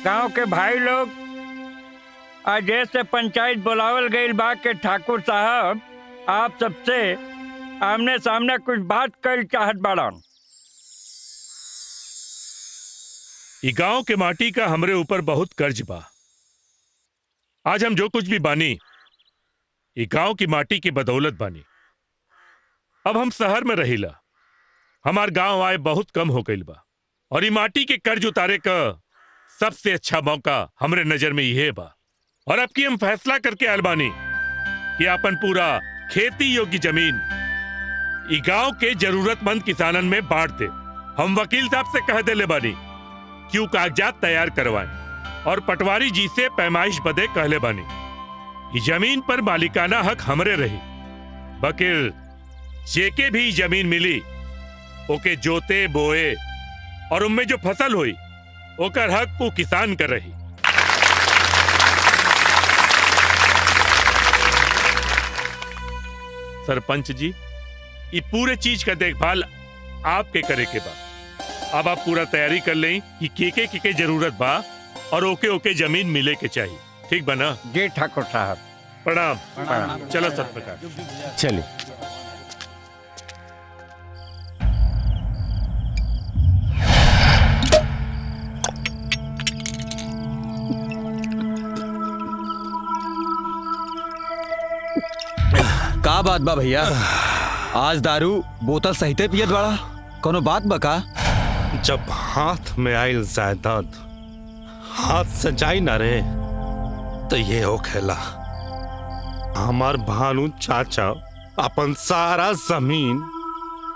गांव के भाई लोग, आज जैसे पंचायत बुलावल गई बा के ठाकुर साहब आप सबसे आमने सामने कुछ बात कर चाहत बाड़न। ई गांव के माटी का हमरे ऊपर बहुत कर्ज बा। आज हम जो कुछ भी बानी ई गांव की माटी की बदौलत बानी। अब हम शहर में रहिला, हमार गांव आए बहुत कम हो गईल बा और ई माटी के कर्ज उतारे का सबसे अच्छा मौका हमरे नजर में यह बा। और अब की हम फैसला करके आयल बानी कि अपन पूरा खेती योग्य जमीन ई गांव के जरूरतमंद किसानन में बांट दे। हम वकील साहब से कह देले बानी क्यों कागजात तैयार करवाएं और पटवारी जी से पैमाइश बदे कहले बानी। ये जमीन पर मालिकाना हक हमरे रही, बकिर जेके भी जमीन मिली ओके जोते बोए और उनमें जो फसल हुई ओकर हक को किसान कर रही। सरपंच जी, ये पूरे चीज का देखभाल आपके करे के बा। अब आप पूरा तैयारी कर लें कि के जरूरत बा और ओके ओके जमीन मिले के चाहिए। ठीक बना? जी ठाकुर साहब। प्रणाम। चलो सतप्रकाश। चलिए। का बात बा भैया, आज दारू बोतल सहिते पियत बाड़ा, कोनो बात बका? जब हाथ में आयल जायदाद हाथ से जाई ना रे तो ये हो खेला। हमार भानु चाचा अपन सारा जमीन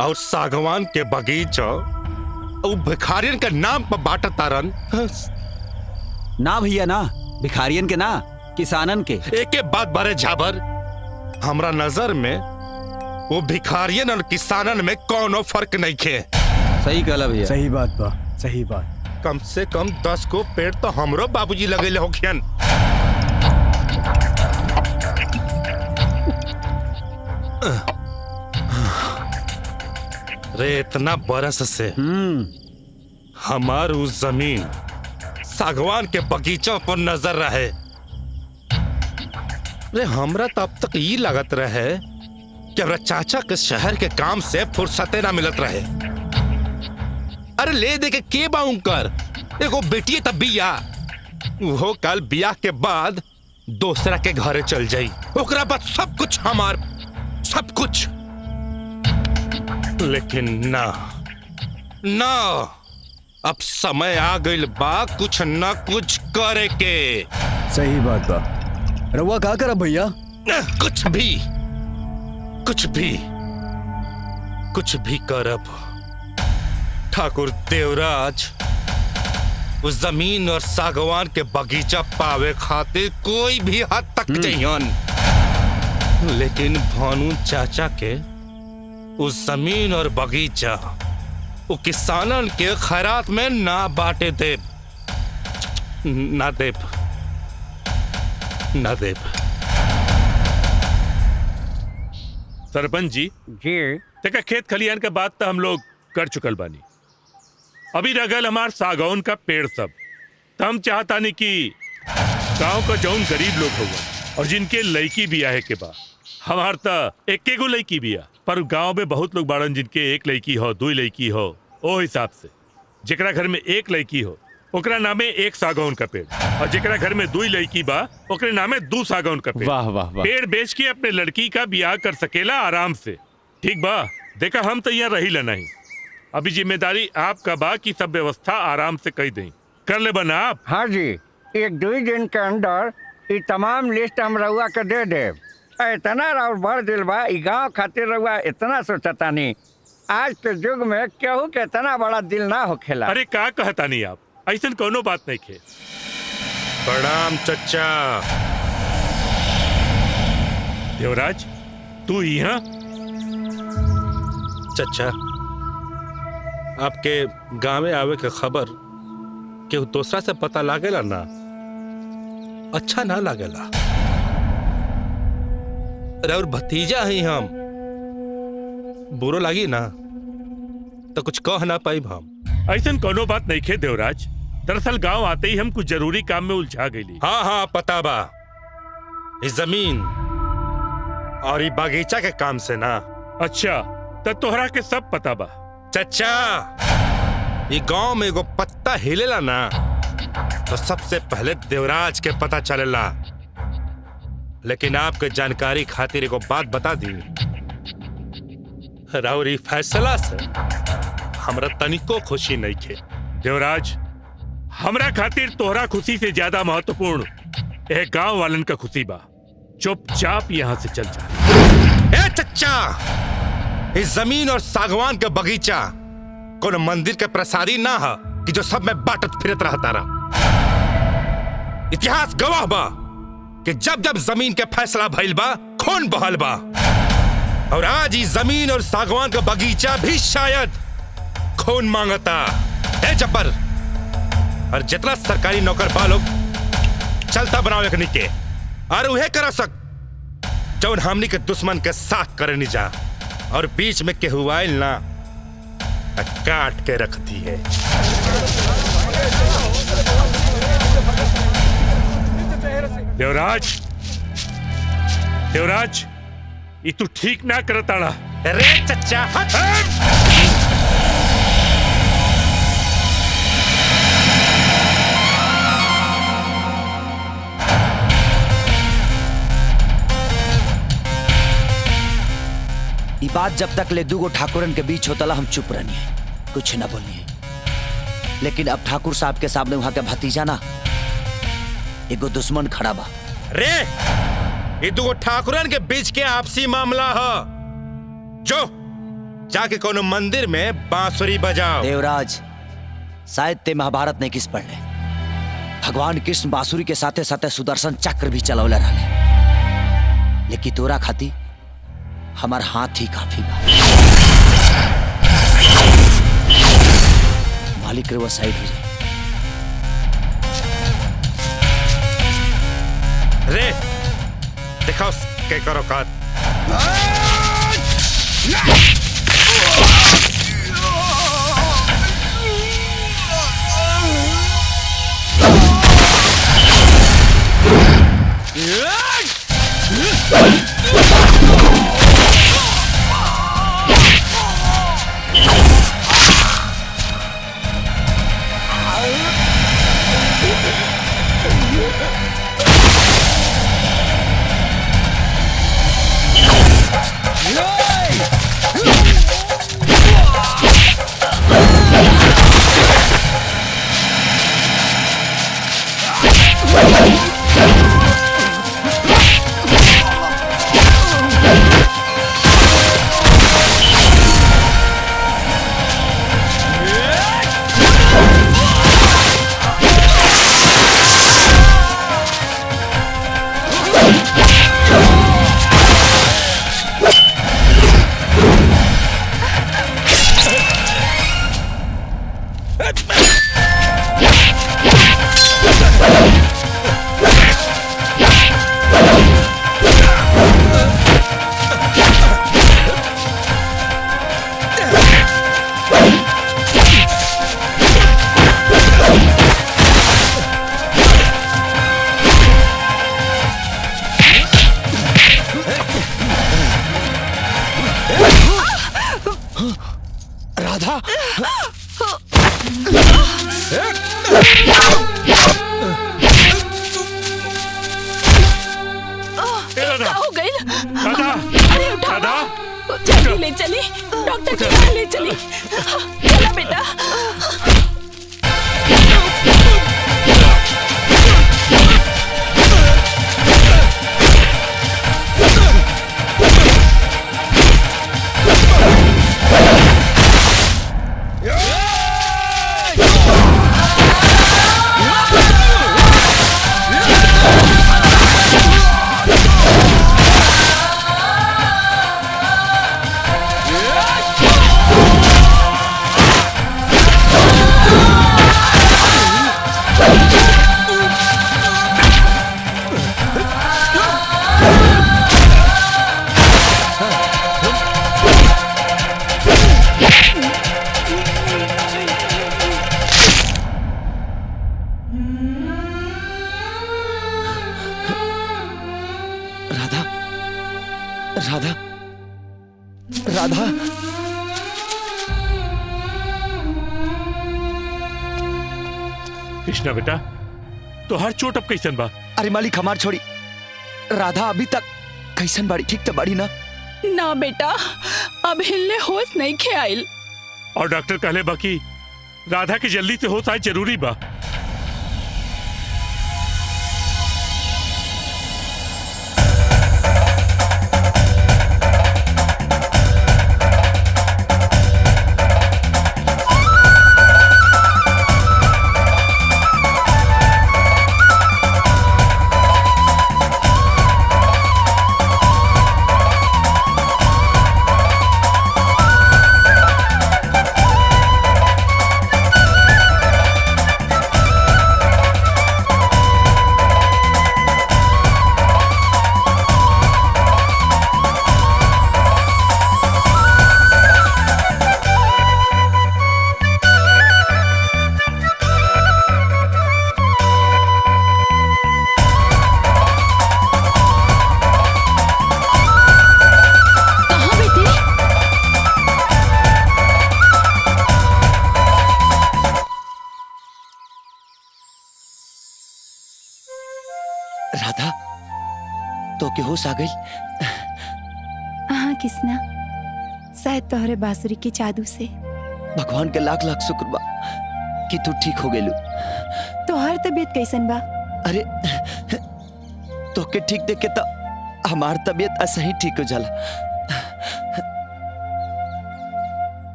और सागवान के बगीचा और भिखारियन के नाम पर बांटत तारन। ना भैया ना, भिखारियन के ना, किसानन के। एक बात बारे झाबर, हमरा नजर में वो भिखारियन और किसानन में कोनो फर्क नहीं खे। सही कहला भैया। सही बात बा, सही बात। कम से कम 10 को पेड़ तो हमरो बाबूजी लगेले होखियन। रे इतना बरस से हमार उस जमीन सागवान के बगीचों पर नजर रहे। रे हमरा तो अब तक ये लागत रहे कि हमरा चाचा के शहर के काम से फुर्सते ना मिलत रहे। अरे ले दे के बाउंकर एगो बेटी तब बिया, वो कल बिया के बाद दूसरा के घरे चल जाई, ओकरा बाद सब कुछ हमार, सब कुछ। लेकिन ना ना, अब समय आ गइल बा कुछ न कुछ करे के। सही बात बा। रउआ का करब भैया? कुछ भी कुछ भी कुछ भी करब। ठाकुर देवराज उस जमीन और सागवान के बगीचा पावे खातिर कोई भी हद तक जइहन, लेकिन भानु चाचा के उस जमीन और बगीचा वो किसानन के खैरात में ना बांटे देब, ना देब, ना देब। सरपंच जी, देखा खेत खलियान का बात तो हम लोग कर चुकल बानी। अभी रगल हमार सागौन का पेड़ सब तो हम चाहता नहीं कि गांव का जौन गरीब लोग होगा और जिनके लड़की बिया है के बा, हमार तो एक गो लड़की बिया, पर गांव में बहुत लोग बाड़न जिनके एक लड़की हो, दो लड़की हो। ओ हिसाब से जेकरा घर में एक लड़की हो ओकरा नामे एक सागौन का पेड़, और जेकरा घर में 2 लड़की बा ओकरे नामे 2 सागौन का पेड़। वाह वाह वाह। पेड़ बेच के अपने लड़की का ब्याह कर सकेला आराम से। ठीक बा? देखा हम तो यहाँ रही नहीं, अभी जिम्मेदारी आपका बा कि सब व्यवस्था आराम से कही दें। कर ले बना आप? हाँ जी, 1-2 दिन के अंदर ये तमाम लिस्ट हम रउआ के दे दे। इतना राउर बढ़ दिल बा, ई गाँव खातिर रउआ इतना सोचता नहीं। आज के युग में केहू के इतना बड़ा दिल ना होखेला। अरे का कहता नहीं आप, ऐसा कोनो बात नहीं खे। प्रणाम चचा। देवराज, तू यहाँ? चचा, आपके गाँव में आवे के खबर केहू दूसरा से पता लागेला ना, अच्छा ना लागेला। और भतीजा ही हम, बुरो लागी ना तो कुछ कह ना पाई हम। ऐसा कोनो बात नहीं खे देवराज, दरअसल गांव आते ही हम कुछ जरूरी काम में उलझा गई। हाँ हाँ पता बा, इस जमीन और ये बागीचा के काम से ना। अच्छा, तो तोहरा के सब पता बा। चचा, ये गांव में एगो पत्ता हिलेला ना तो सबसे पहले देवराज के पता चलेला। लेकिन आपके जानकारी खातिर एगो बात बता दी, राउरी फैसला से हमरा तनिको खुशी नहीं खे। देवराज, हमरा खातिर तोहरा खुशी से ज्यादा महत्वपूर्ण एक गांव वालन का खुशी बा। चुपचाप यहाँ से चल जा। ए चचा, इस जमीन और सागवान का बगीचा कोनो मंदिर के प्रसादी ना है कि जो सब में बाटत फिरत रहता रहा। इतिहास गवाह बा कि जब जब जमीन के फैसला भइल बा, खून बहल बा। और आज इस जमीन और सागवान का बगीचा भी शायद खून मांगता है। जब्बर और जितना सरकारी नौकर बा लोग चलता बनाओ एकनी के, और उहे करा सक जौन हमनी के दुश्मन के साथ करे नहीं जा, और बीच में केहू आइल ना काट के रख दी है। देवराज, देवराज, ये तू ठीक ना करताड़ा। अरे चचा हट। ये बात जब तक ले दूगो ठाकुरन के बीच होतला हम चुप रहनी, कुछ ना बोलिए। लेकिन अब ठाकुर साहब के सामने वहां के भतीजा ना एगो दुश्मन खड़ा बा। रे, ये दो ठाकुरन के बीच के आपसी मामला है। जो जाके कोनो मंदिर में बांसुरी बजाओ। देवराज, शायद ते महाभारत ने किस पढ़ले, भगवान कृष्ण बांसुरी के साथे साथे सुदर्शन चक्र भी चलौले रहले। लेकिन तोरा खाती हमार हाथ ही काफी बा। मालिक रे वो साइड हो जाए। रे, दिखाओ के करो काट। राधा, क्या हो गई? दादा, अरे उठा, दादा, जल्दी ले चली, डॉक्टर के पास ले चली। चला बेटा। राधा राधा कृष्णा बेटा तो हर चोट अब कैसन बा? अरे मालिक हमार छोड़ी राधा अभी तक कैसन बाड़ी? ठीक तो बाड़ी ना? ना बेटा, अब हिलने होश नहीं खे आइल। और डॉक्टर कहले बाकी राधा की जल्दी से होश आए जरूरी बा। राधा तो के होश आ गई? हाँ कृष्णा, शायद तोहरे बांसुरी की जादू से। भगवान के लाख लाख शुक्र बा कि तू ठीक हो गेलू। तोहर तबीयत कैसन बा? अरे तो के ठीक देख के तो हमार तबीयत ऐसा ही ठीक हो जाला।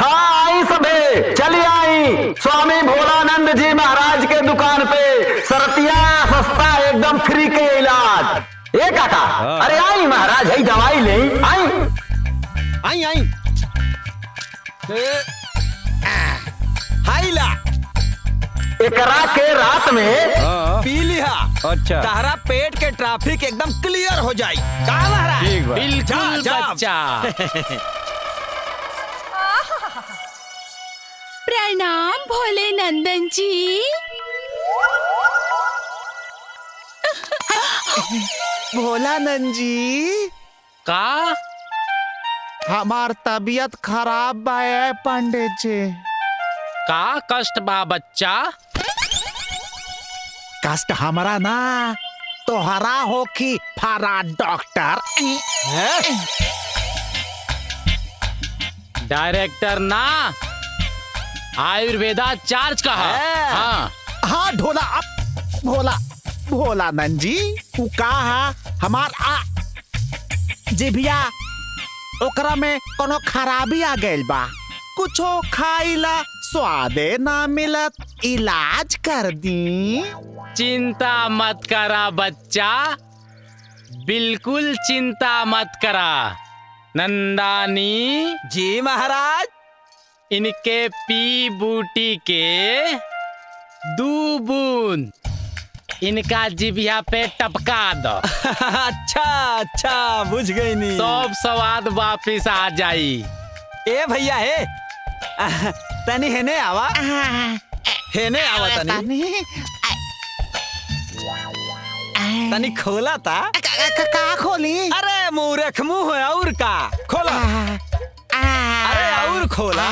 हाँ आई सबे, चली आई स्वामी भोलानंद जी महाराज के दुकान पे सरतिया सस्ता एकदम फ्री के इलाज। ए काका, अरे आई महाराज, है दवाई ले आई आई आई हाई ला एकरा के रात में पी लिहा। अच्छा तारा पेट के ट्रैफिक एकदम क्लियर हो जाई। का महाराज? ठीक बा। बिल्कुल बच्चा। प्रणाम भोले नंदन जी। भोलानंद जी, का हमार तबीयत खराब बा है पंडित जी। का कष्ट बा बच्चा? कष्ट हमारा ना तोहरा हो कि फारा डॉक्टर। डायरेक्टर ना, आयुर्वेदा चार्ज का है। हाँ हाँ ढोला अब भोलानंद जी, तू कहा हमार जी भैया ओकरा में कोनो खराबी आ गइल बा, कुछो खाइला स्वादे ना मिलत, इलाज कर दी। चिंता मत करा बच्चा, बिल्कुल चिंता मत करा। नंदानी जी महाराज। इनके पी बूटी के 2 बूंद इनका जिभिया पे टपका दो। अच्छा अच्छा बुझ गई नी। सब स्वाद वापिस आ जाई। ए भैया हे तनी हेने आवा, हेने आवा तनी तनी खोला था। का खोली? अरे मूर्ख मुंह है और का खोला। अरे और खोला।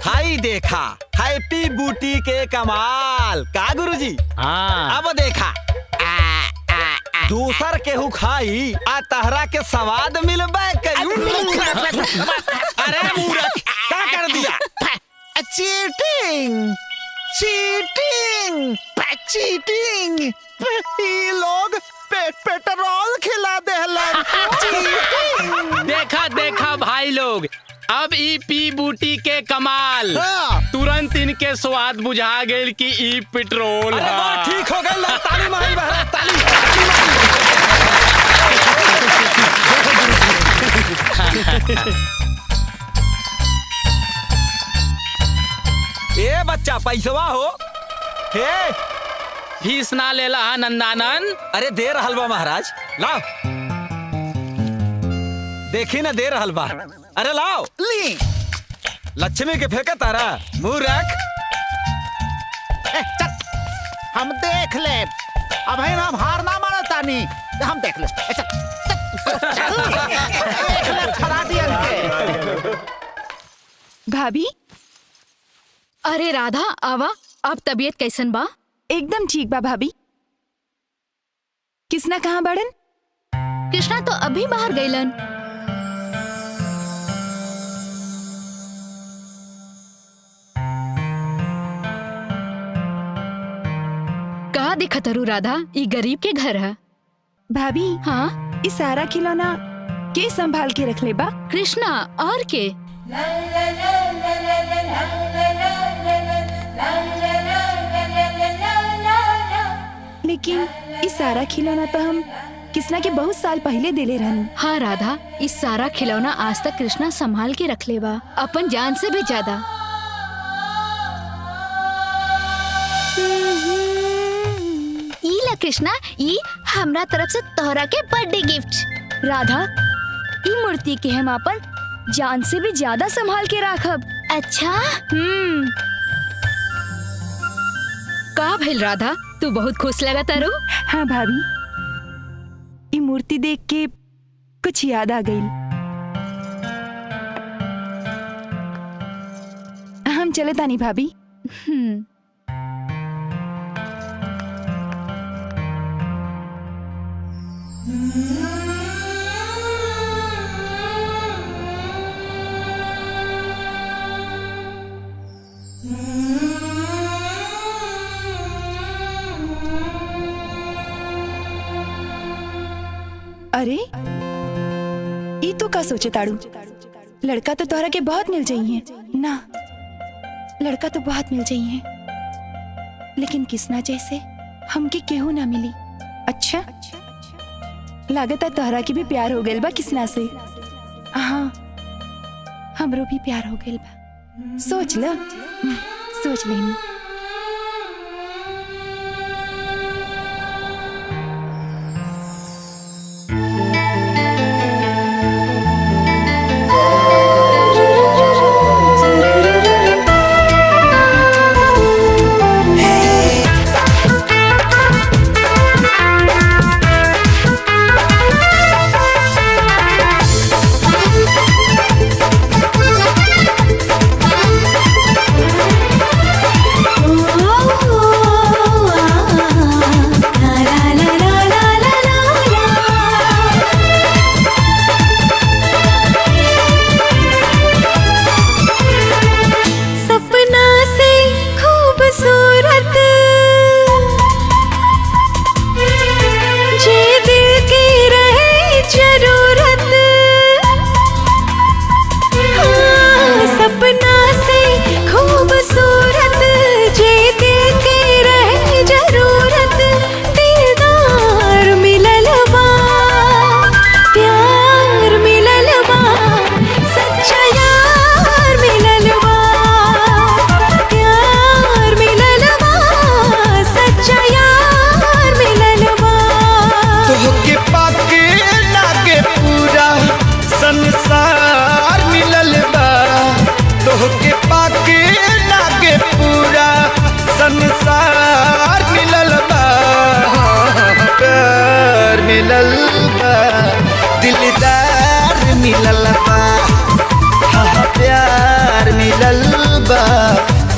हाई देखा, हैप्पी बूटी के कमाल का गुरुजी। हाँ अब देखा दूसर केहू खाई आ तहरा के स्वाद मिलबे अरे मूर्ख क्या कर दिया? चीटिंग चीटिंग चीटिंग, ये लोग पेट्रोल खिला देहलन। देखा देखा भाई लोग, अब ई पी बूटी के कमाल। तुरंत इनके स्वाद बुझा गए कि ई पेट्रोल अरे वाह, ठीक हो गया। ताली मारी महाराज, ताली ए बच्चा पैसवा हो हे। फीस ना लेला नंदानन। अरे दे रहल बा महाराज, लाओ देखी ना दे रहल बा। अरे लाओ ली लक्ष्मी के फेंका तारा मुंह रख। चल हम देख ले, अब है ना हम हार ना माना तानी, हम देख ले। चल भाभी अरे राधा आवा, अब तबीयत कैसन बा? एकदम ठीक बा भाभी। किसना कहाँ बड़न? कृष्णा तो अभी बाहर गईलन। कहा दिखत रू राधा? ई गरीब के घर है। भाभी हाँ, इस सारा खिलौना के संभाल के रख ले बा? कृष्णा और के? लेकिन इस सारा खिलौना तो हम किसना के बहुत साल पहले दिले रहनी। हाँ राधा, इस सारा खिलौना आज तक कृष्णा संभाल के रख ले बा, अपन जान से भी ज्यादा। ई ला कृष्णा, ई हमरा तरफ से तोहरा के बर्थडे गिफ्ट। राधा, ई मूर्ति के हम अपन जान से भी ज्यादा संभाल के राखब। अच्छा? का भेल राधा, तू बहुत खुश लगा तारू? हाँ भाभी, ये मूर्ति देख के कुछ याद आ गई। हम चले तानी भाभी। अरे ई तो का सोचे ताड़ू? लड़का तो तोहरा के बहुत मिल जाइए ना, लड़का तो बहुत मिल जाइए, लेकिन किसना जैसे हमके केहू ना मिली। अच्छा, लागत है तोहरा के भी प्यार हो गइल बा किसना से। हाँ, हमरो भी प्यार हो गइल बा। सोच ल, सोच लेनी।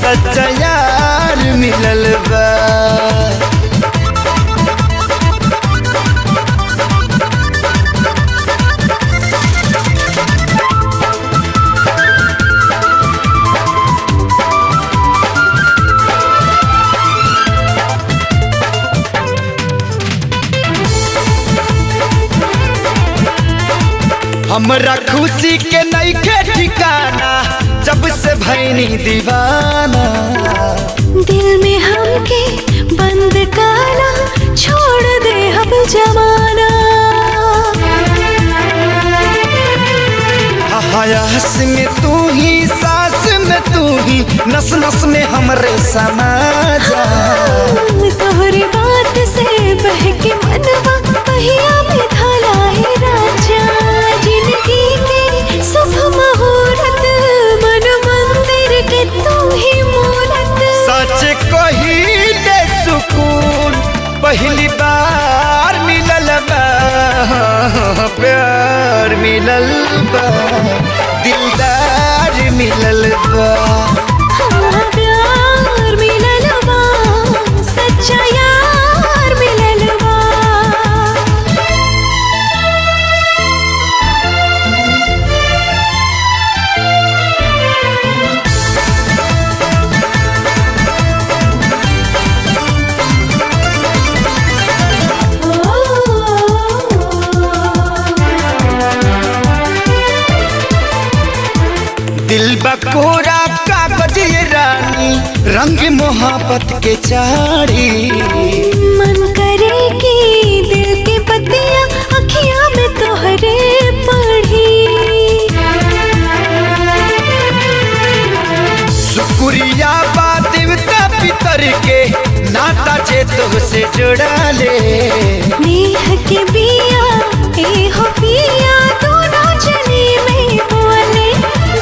सच्चा यार मिलल बा। हमरा खुशी के नइखे ठिकाना, जब से भैनी दीवाना। दिल में हमके बंद काना, छोड़ दे अब जमाना। हयास में तू ही, सांस में तू ही, नस नस में हमरे समा जा। तोहरी बात से बहके मनवा पहिया में ढला है राजा। जिंदगी के शुभ मुहूर्त, मन मंदिर के तू ही मूरत। सच कही दे सुकून, पहली बार मिलल बा। प्यार मिलल बा दिलदार मिलल बा हाँ, प्यार मिलल बा सच्चा यार मिलल बा दिल बकोरा कागज ये रानी रंग मोहब्बत के चारी मन करे कि दिल की पत्तियां अखियां में तोहरे पढ़ी शुक्रिया बा देवता पितर के नाता जे तुझसे जुड़ा ले नेह के बिया ए हो पिया दोनों जनी में बोले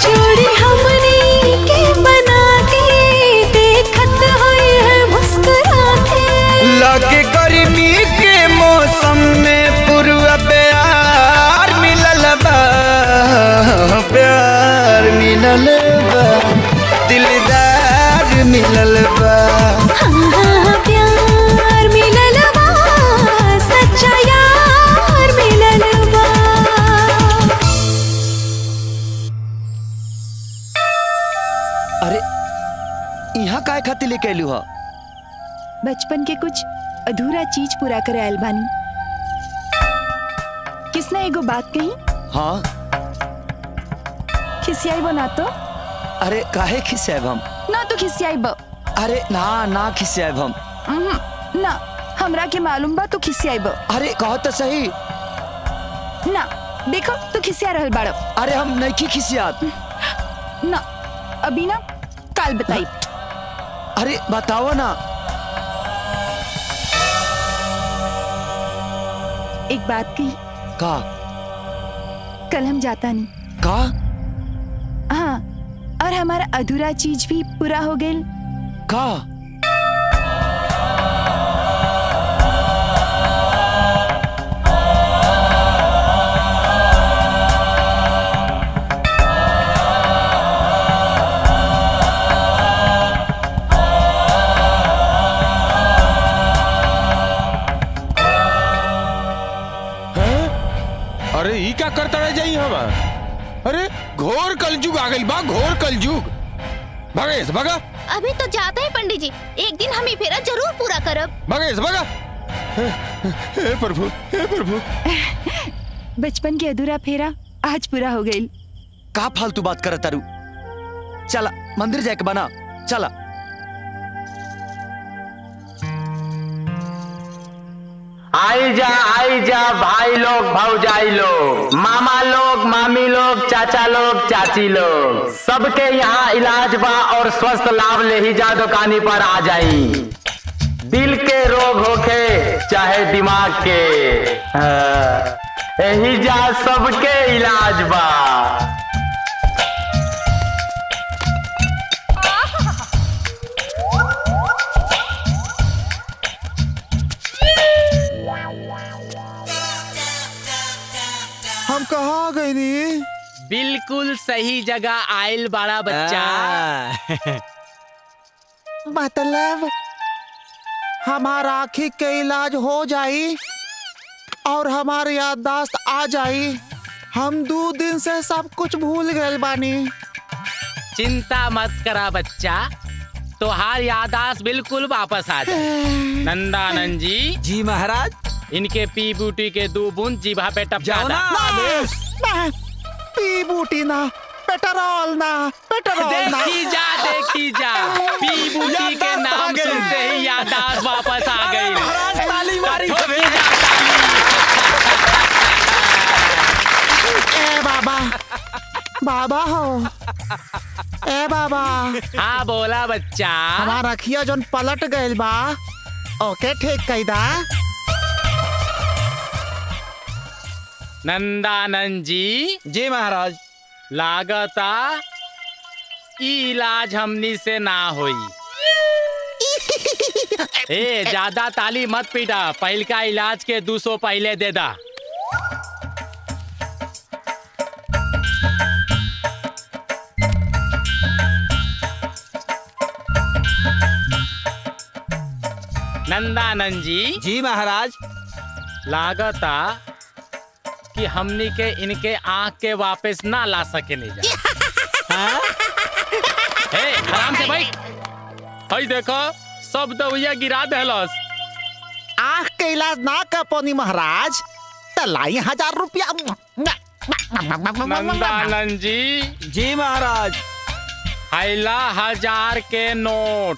जोड़ी हमने के बना के देखत हुए है मुस्कुरा के लगे गर्मी के मौसम में पूरा प्यार मिलल बा प्यार मिलल बा दिलदार मिलल बा हाँ, प्यार मिलल बा सच्चा यार मिलल बा अरे यहाँ काय खातिर लेके आलू हा? बचपन के कुछ अधूरा चीज पूरा करे आयल बानी। किसने एगो बात कही? हाँ खिसियाई बो ना तो? अरे काहे खिसियाब हम? ना तो खिसियाई बो। अरे ना खिसियाब हम। ना हमरा के मालूम बा तो खिसियाई बो। अरे कहो तो सही। ना देखो तो खिसिया रहल बाड़ो। अरे हम नहीं खिसियात। ना अभी ना काल बताई। अरे बताओ ना। एक बात कही। का? कल हम जाता नहीं। का? हाँ और हमारा अधूरा चीज भी पूरा हो गई। का? अरे ई क्या करता रह जाई हम? अरे घोर कलयुग आ गई बा, घोर कलयुग। भगेश भगा। अभी तो जाता है पंडित जी, एक दिन हम ही फेरा जरूर पूरा करब। भगेश भगा। हे प्रभु, हे प्रभु। बचपन के अधूरा फेरा आज पूरा हो गई। का फालतू बात करत तारू? चला मंदिर जाके बना। चला। आई जा भाई लोग भौजाई लोग मामा लोग मामी लोग चाचा लोग चाची लोग सबके यहाँ इलाज बा और स्वस्थ लाभ ले ही जा दुकानी पर आ जाई। दिल के रोग होखे चाहे दिमाग के यही जा सबके इलाज बा। हम कहाँ गए नी? बिल्कुल सही जगह आयल बड़ा बच्चा। मतलब हमारा आँखी के इलाज हो जाई और हमारी याददाश्त आ जाई। हम 2 दिन से सब कुछ भूल गए बानी। चिंता मत करा बच्चा, तोहार याददाश्त बिल्कुल वापस आ जाए। नंदानंद जी। जी महाराज। इनके पी बूटी के 2 बूंद जीभा पे टपका ना, पी बूटी ना, पेट्रोल ना, पेट्रोल ना। देखी जा पी बूटी के नाम सुनते ही याददाश्त वापस आ गई। महाराज ताली मारी। ए बाबा, बाबा हो। ए बाबा। हाँ बोला बच्चा। हमारा अखिया जोन पलट गइल बा, ओके ठीक कही दा। नंदानंद जी। जी महाराज। लागता इलाज हमनी से ना होई। ए ज्यादा ताली मत पीटा, पहल का इलाज के 200 पहले दे दा। नंदानंद जी। जी महाराज। लागता कि हमनी के इनके आँख के वापस ना ला सके नहीं जा। हे आराम से भाई। हई देखो सब दवाइया गिरा देलस। आँख के इलाज ना कर पोनी महाराज तो लाई 1000 रुपया। नंदानंद जी। जी महाराज। हैला 1000 के नोट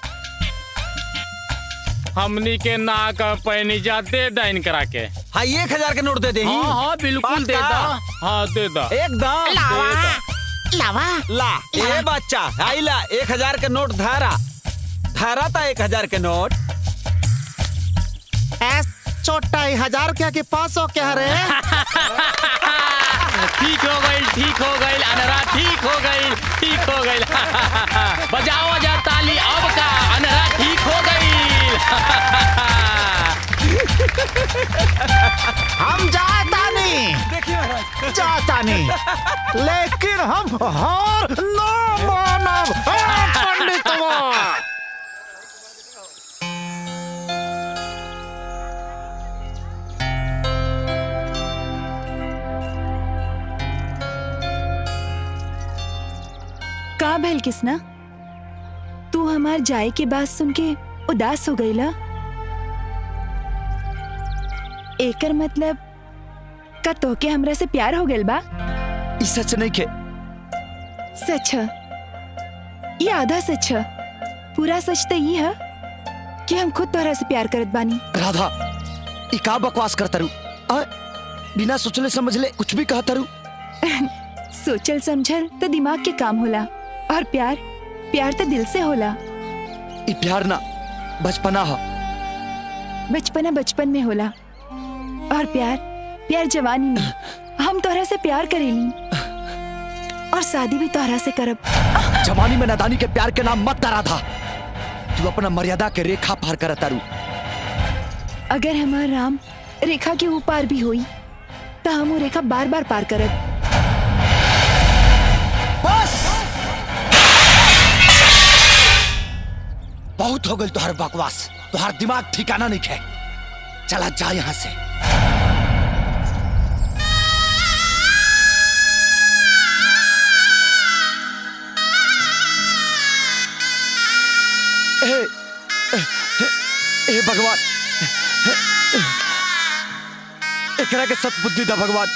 हमनी के ना का पैनी जा दे दाइन करा के। हाँ 1000 के नोट दे दे। हाँ हाँ बिल्कुल दे दा। हाँ दे दा एकदम। लावा ला ए बच्चा आइला 1000 के नोट धारा धारा था 1000 के नोट। छोटा 1000 क्या के 500 क्या रे। ठीक हो गई अनरा ठीक हो गई। बजाओ बजा ताली अब का अनरा ठीक हो गई। हम जाता नहीं लेकिन हम हार न मानब। पंडितवा का भैल किसना तू हमार जाए के बात सुन के उदास हो गईला। एकर मतलब का तोके हमरा से प्यार हो गइल बा। ई सच नहीं के। सच है ये आधा सच है। पूरा सच तो ये है कि हम खुद तोहरा से प्यार करत बानी। राधा ई का बकवास करता रू। बिना सोचले समझले कुछ भी कहता रू। सोचल समझल तो दिमाग के काम होला और प्यार तो दिल से होला। ई प्यार ना बचपना है। बचपना बचपन में होला और प्यार जवानी में। हम तोहरा से प्यार करेनी और शादी भी तोहरा से करब। जवानी में नादानी के प्यार के नाम मत डरा था। तू अपना मर्यादा के रेखा पार करता रू। अगर हमार राम रेखा के ऊपर भी हुई तो हम वो रेखा बार बार पार करब। बहुत हो गई तुहार बकवास। तुहार दिमाग ठिकाना नहीं है। चला जा यहाँ से। ए भगवान एकरा के सतबुद्धि दा भगवान।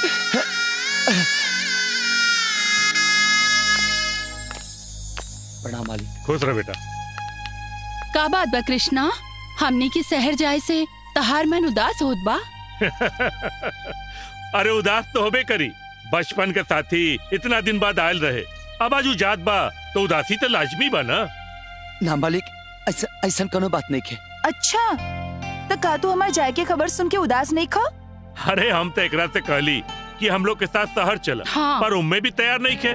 प्रणाम मालिक। खुश रह बेटा। का बात बा कृष्णा हमने की शहर जाए से तहार मन उदास होत बा। अरे उदास तो होबे करी। बचपन का साथी इतना दिन बाद आयल रहे। अब आजू जात बा तो उदासी तो लाजमी बा ना। ना मालिक ऐसा कोनो बात नहीं है। अच्छा तो का तू हमार जाए के खबर सुन के उदास नहीं खा। अरे हम तो एकरा से कहली कि हम लोग के साथ शहर चला। हाँ। पर उम्मे भी तैयार नहीं थे।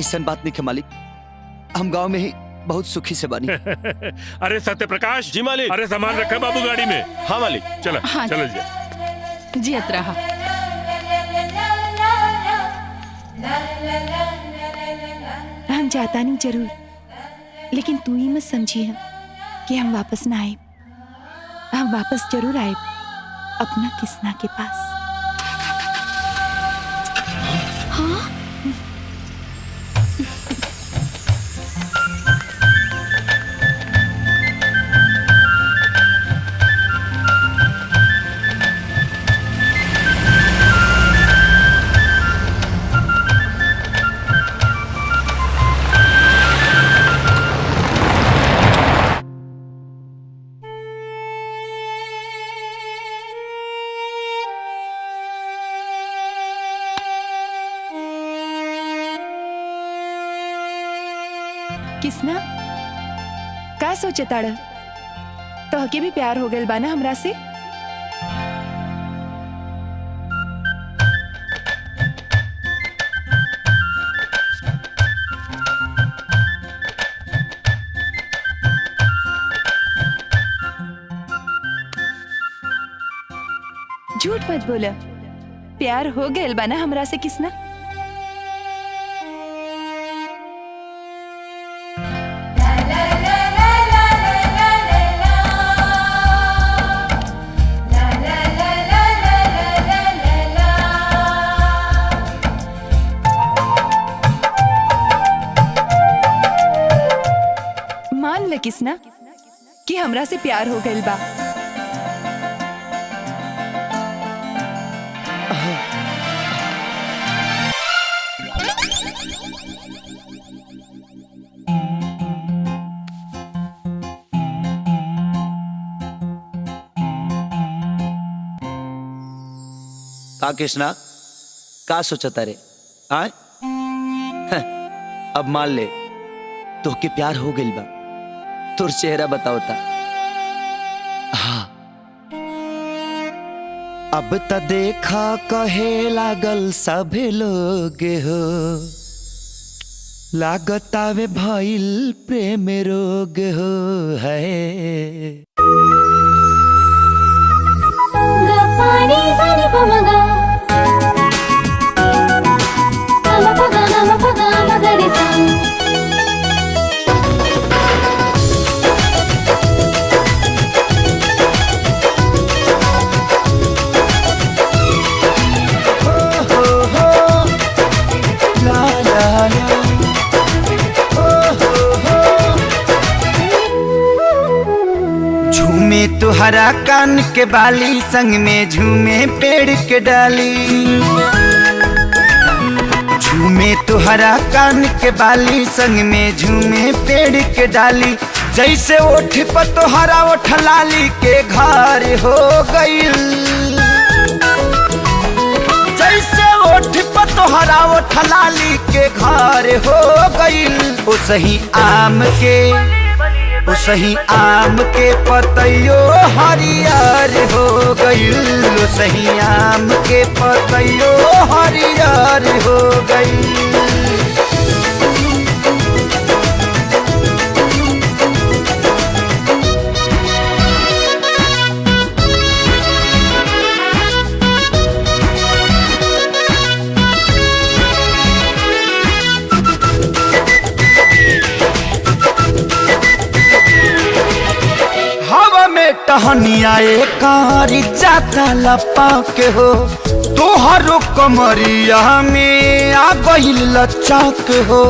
ऐसा बात नहीं है मालिक। हम गांव में ही बहुत सुखी से बनी। अरे सत्य प्रकाश। जी मालिक। अरे सामान रखा बाबू गाड़ी में। हाँ मालिक। चला हाँ। चल जा। जियत रहा। हम जाता नहीं जरूर लेकिन तू ही मत समझी है कि हम वापस ना आए। हम वापस जरूर आए अपना किसना के पास। हाँ? किसना का सोचे ताड़ा तो के भी प्यार हो गल बाना हमरा से। झूठ मत बोला। प्यार हो गल बाना हमरा से किसना। किसना कि हमरा से प्यार हो गइल बा। का कृष्णा का सोचता रे आय अब मान ले तो के प्यार हो गइल बा तोर चेहरा बताओता। हाँ अब त देखा कहे लागल सभे लोग हो लागतावे भइल प्रेम रोग हो है पानी सानी पमगा झूमे तुहरा कान के बाली संग में झूमे पेड़ के डाली झूमे तुहरा कान के बाली संग में झूमे पेड़ के डाली जैसे ओठ पर तुहरा ओठ लाली के घर हो गईल जैसे ओठ पर तुहरा ओठ लाली के घर हो गईल ओ सही आम के पतैयो हरियर हो गईल ओ सही आम के पतैयो हरियर हो गईल। टहनिया कारी जाता लपा के हो तोहरो कमरिया में आ गइल लच्चा के हो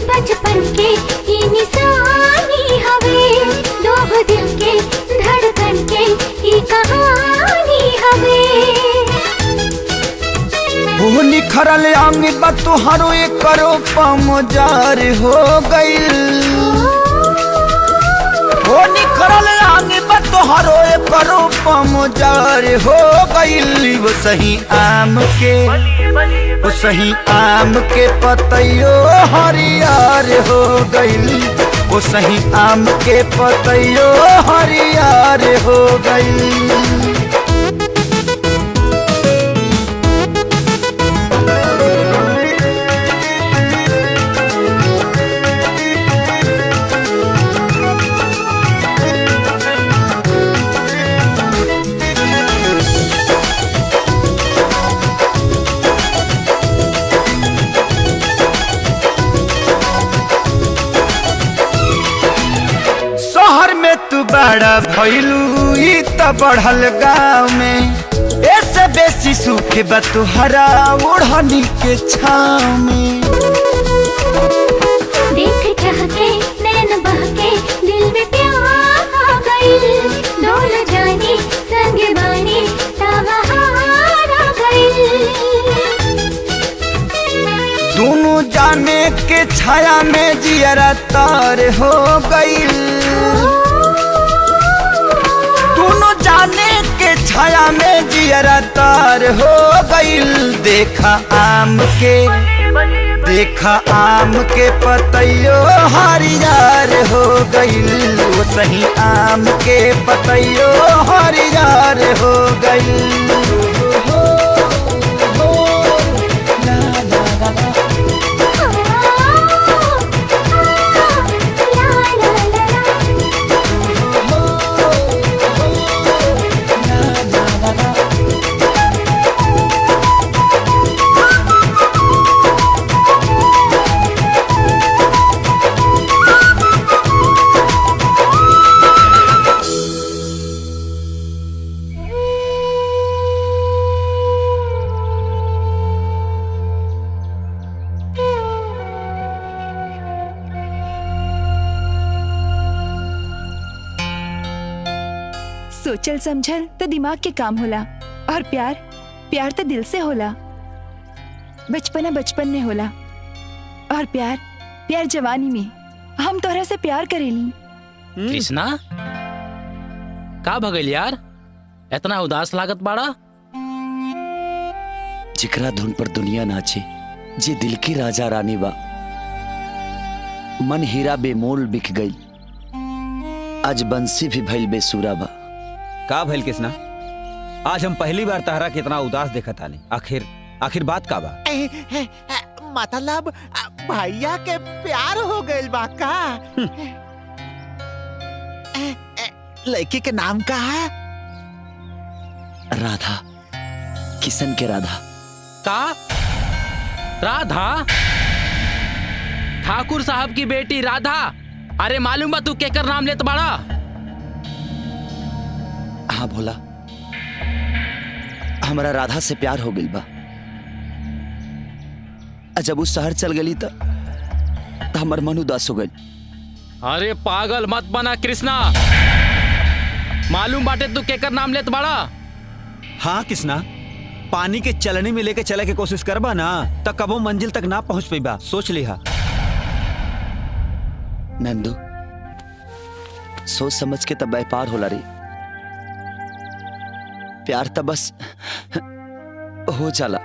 बचपन के ई निशानी हवे दो दिल के धड़कन के ई कहानी हवे वो निखरल अंग बा तोहरो एक करो पमजार हो गइल वो निखरल आंग बा तोहरो करो पमजार हो गइल वो सही आम के पतैयो हरियर हो गइल वो सही आम के पतैयो हरियर हो गइल। शहर में तू बड़ा भइलू ई त बढ़ल गाँव में ऐसे बेसी सूखे बा तुहरा ओढ़नी के छाँव में देख के नैन बहके दिल में प्यार आ गइल डोल जानी संग बानी तबहार आ गइल दोनों जाने के छाया में जियरा तार हो गइल दोनों जाने के छाया में जियरा तार हो गइल देखा आम के पतैयो हरियर हो गइल वो सही आम के पतैयो हरियर हो गइल। सोचल समझल तो दिमाग के काम होला, और प्यार प्यार तो दिल से होला। बचपना बचपन में होला, और प्यार प्यार जवानी में। हम तोहरा से प्यार करेली। कृष्णा का भगल यार, इतना उदास लागत बाड़ा? जिकरा धुन पर दुनिया नाचे, जे दिल की राजा रानी बा, मन हीरा बेमोल बिक गई, आज बंसी भी भइल बेसुरा बा। का भइल कृष्णा? आज हम पहली बार तहरा कितना उदास देखत आनी। आखिर बात का बा? मतलब भैया के प्यार हो गइल बा का? लड़की के नाम का है? राधा, किशन के राधा। का राधा? ठाकुर साहब की बेटी राधा? अरे मालूम बा तू केकर नाम लेत बाड़ा? हाँ भोला, हमारा राधा से प्यार हो गइल बा। जब उस शहर चल गई तो हमार मन उदास हो गई। अरे पागल मत बना कृष्णा, मालूम बाटे तू केकर नाम लेत बाड़ा? हाँ कृष्णा, पानी के चलनी में लेके चले के कोशिश करबा ना तो कबो मंजिल तक ना पहुंच पेबा, सोच लिहा। नंदू, सोच समझ के तब व्यापार होला रे। प्यार तो बस हो जाला।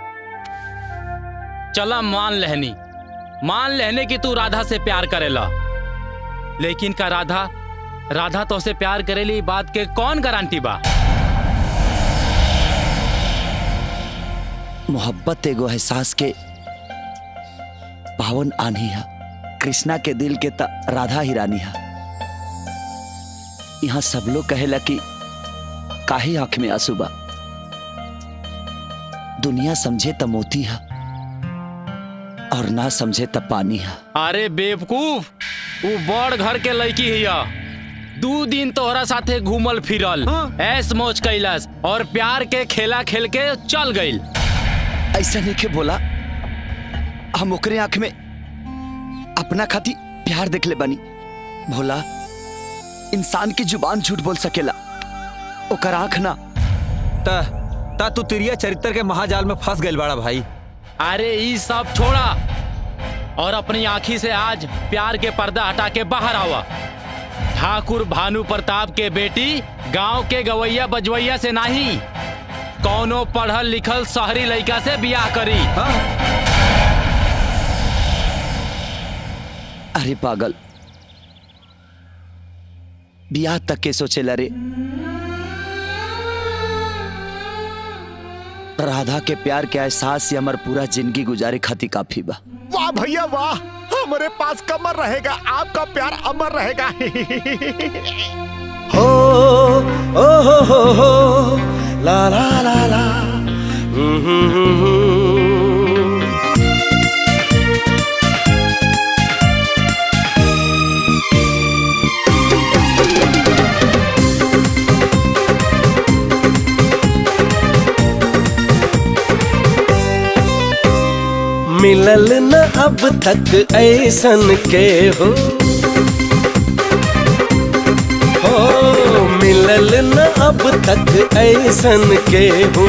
चला मान लेने की तू राधा से प्यार करेला, लेकिन का राधा तो से प्यार करेली बात के कौन गारंटी बा? मोहब्बत एगो एहसास के पावन आनी है। कृष्णा के दिल के ता राधा ही रानी है। यहाँ सब लोग कहेला कि काहे आंख में आंसू बा, दुनिया समझे त मोती है और ना समझे त पानी है। अरे बेवकूफ, वो बड़ घर के लड़की हिया, 2 दिन तोहरा साथे घूमल फिरल, ऐस मौज कैलस और प्यार के खेला खेल के चल गईल। ऐसा नहीं के बोला, हम ओकरे आंख में अपना खाती प्यार देख ले बनी। भोला, इंसान की जुबान झूठ बोल सकेला, ओकर आंख ना। ता तू तिरिया चरित्र के महाजाल में फंस गइल बाड़ा भाई। अरे ये सब छोड़ा और अपनी आंखी से आज प्यार के पर्दा हटा के बाहर आवा। ठाकुर भानु प्रताप के बेटी गांव के गवैया बजवैया से नहीं, कौनो पढ़ल लिखल शहरी लड़का से बियाह करी। अरे पागल, बियाह तक के सोचेला रे। राधा के प्यार के एहसास से हमार पूरा जिंदगी गुजारे खाती काफी बा। वाह भैया वाह, हमारे पास कमर रहेगा, आपका प्यार अमर रहेगा। हो हो ला ला ला ला। मिलल न अब तक ऐसन के हो मिलल न अब तक ऐसन के हो,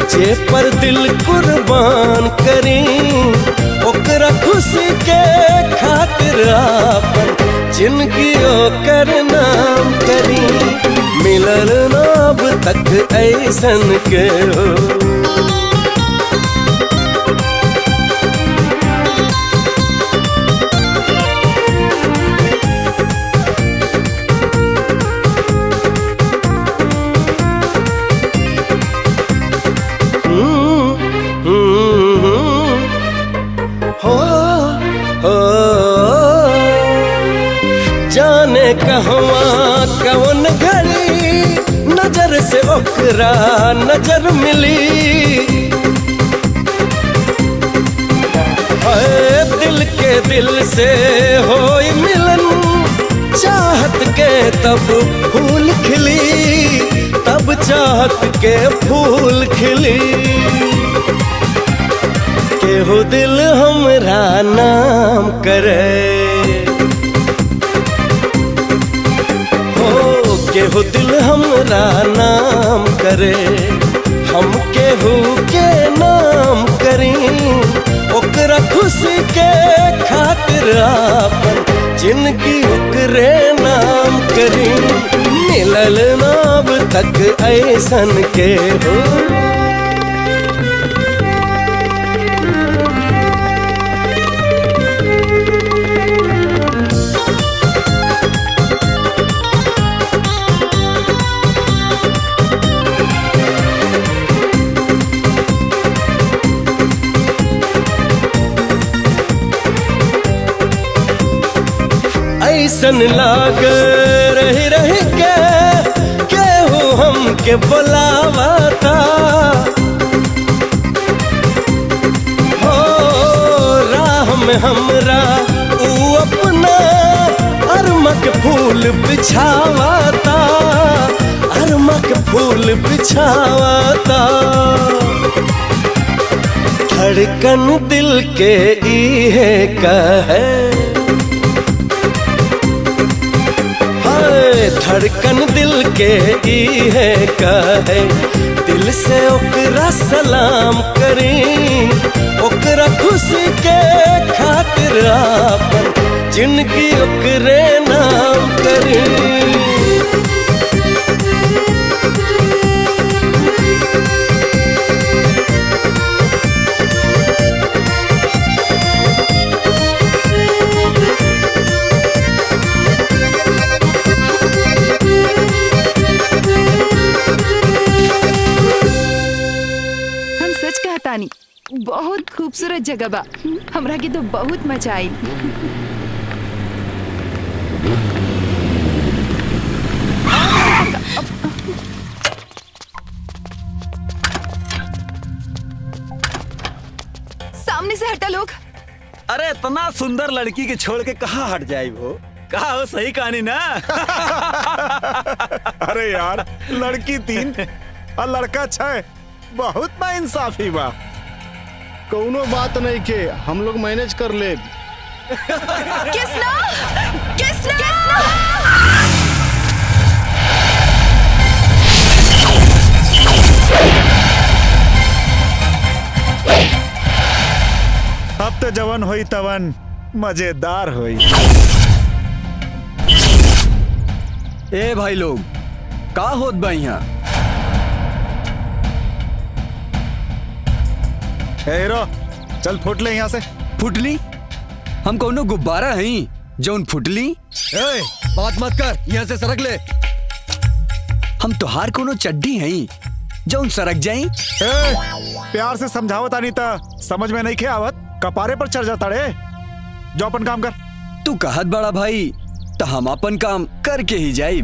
जे पर दिल कुर्बान करी, ओकरा खुशी के खातिर आपन जिंदगी ओकर नाम करी। मिलल न अब तक ऐसन के हो। जाने कहवा कौन घड़ी नजर से ओकरा नजर मिली, दिल के दिल से होई मिलन, चाहत के तब फूल खिली, तब चाहत के फूल खिली। केहू दिल हमरा नाम करे, केहू दिल हमरा नाम करे, हम केहू के नाम करी, ओकरा खुशी के खातिर आपन जिंदगी ओकरे नाम करी। मिलल नाम तक ऐसन के हो, ऐसन लाग रह रह के केहू हमके बुलावता, हो राह में हमरा ऊ अपना अरमक फूल बिछावता, अरमक फूल बिछावता। धड़कन दिल के इहे कहे, धड़कन दिल के इहे कहे, दिल से ओकरा सलाम करी, ओकरा खुशी के खातिर आपन जिंदगी ओकरे नाम करी। बहुत खूबसूरत जगह बा, हमरा के तो बहुत मजा आई। सामने से हटा लोग। अरे इतना सुंदर लड़की के छोड़ के कहाँ हट जाए वो? कहा हो, सही कहानी ना? अरे यार, लड़की 3 और लड़का 6, बहुत ना इंसाफी बा। कौनो बात नहीं के, हम लोग मैनेज कर ले। किसना? किसना? अब तो जवन होई तवन मजेदार होई। ए भाई लोग, का होत बा यहाँ? हीरो, चल फुट ले यहाँ से। फुटली? हम कौनो गुब्बारा हई जौन फुटली? ए, बात मत कर, यहाँ से सरक ले। हम तोहार कोनो चड्डी हई जौन सरक जाई? प्यार से समझावत आनी ता समझ में नहीं खे आवत, कपारे पर चढ़ जाता रे। जो अपन काम कर। तू कहत बड़ा भाई, तो हम अपन काम करके ही जाई।